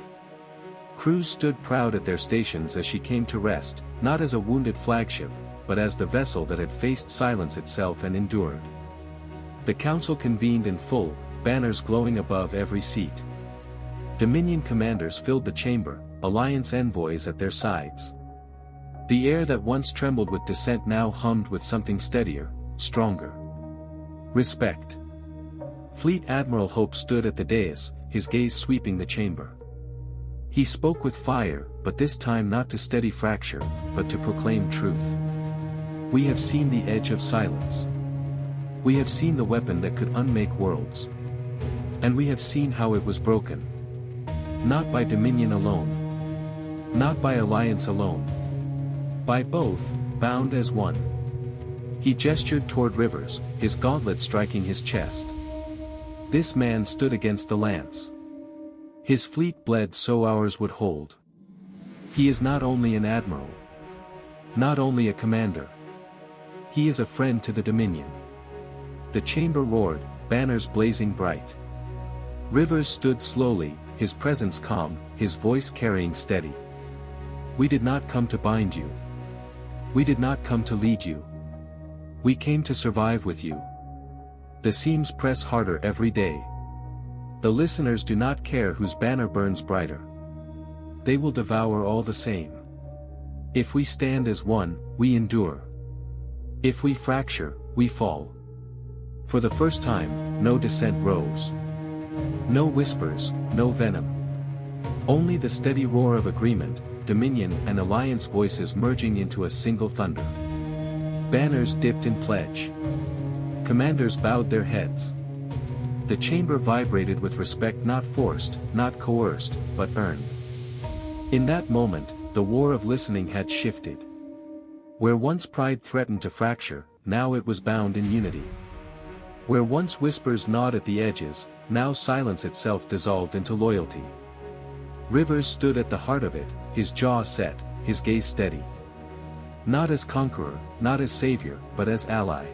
Crews stood proud at their stations as she came to rest, not as a wounded flagship, but as the vessel that had faced silence itself and endured. The council convened in full, banners glowing above every seat. Dominion commanders filled the chamber, Alliance envoys at their sides. The air that once trembled with dissent now hummed with something steadier, stronger. Respect. Fleet Admiral Hope stood at the dais, his gaze sweeping the chamber. He spoke with fire, but this time not to steady fracture, but to proclaim truth. We have seen the edge of silence. We have seen the weapon that could unmake worlds. And we have seen how it was broken. Not by Dominion alone. Not by Alliance alone. By both, bound as one. He gestured toward Rivers, his gauntlet striking his chest. This man stood against the lance. His fleet bled so ours would hold. He is not only an admiral, not only a commander. He is a friend to the Dominion. The chamber roared, banners blazing bright. Rivers stood slowly, his presence calm, his voice carrying steady. We did not come to bind you. We did not come to lead you. We came to survive with you. The seams press harder every day. The listeners do not care whose banner burns brighter. They will devour all the same. If we stand as one, we endure. If we fracture, we fall. For the first time, no dissent rose. No whispers, no venom. Only the steady roar of agreement, Dominion and Alliance voices merging into a single thunder. Banners dipped in pledge. Commanders bowed their heads. The chamber vibrated with respect not forced, not coerced, but earned. In that moment, the war of listening had shifted. Where once pride threatened to fracture, now it was bound in unity. Where once whispers gnawed at the edges, now silence itself dissolved into loyalty. Rivers stood at the heart of it, his jaw set, his gaze steady. Not as conqueror, not as savior, but as ally.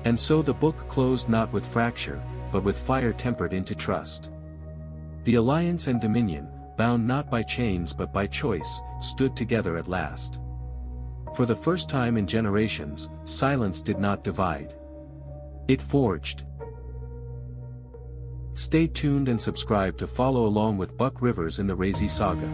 And so the book closed not with fracture, but with fire tempered into trust. The Alliance and Dominion, bound not by chains but by choice, stood together at last. For the first time in generations, silence did not divide. It forged. Stay tuned and subscribe to follow along with Buck Rivers in the Razee Saga.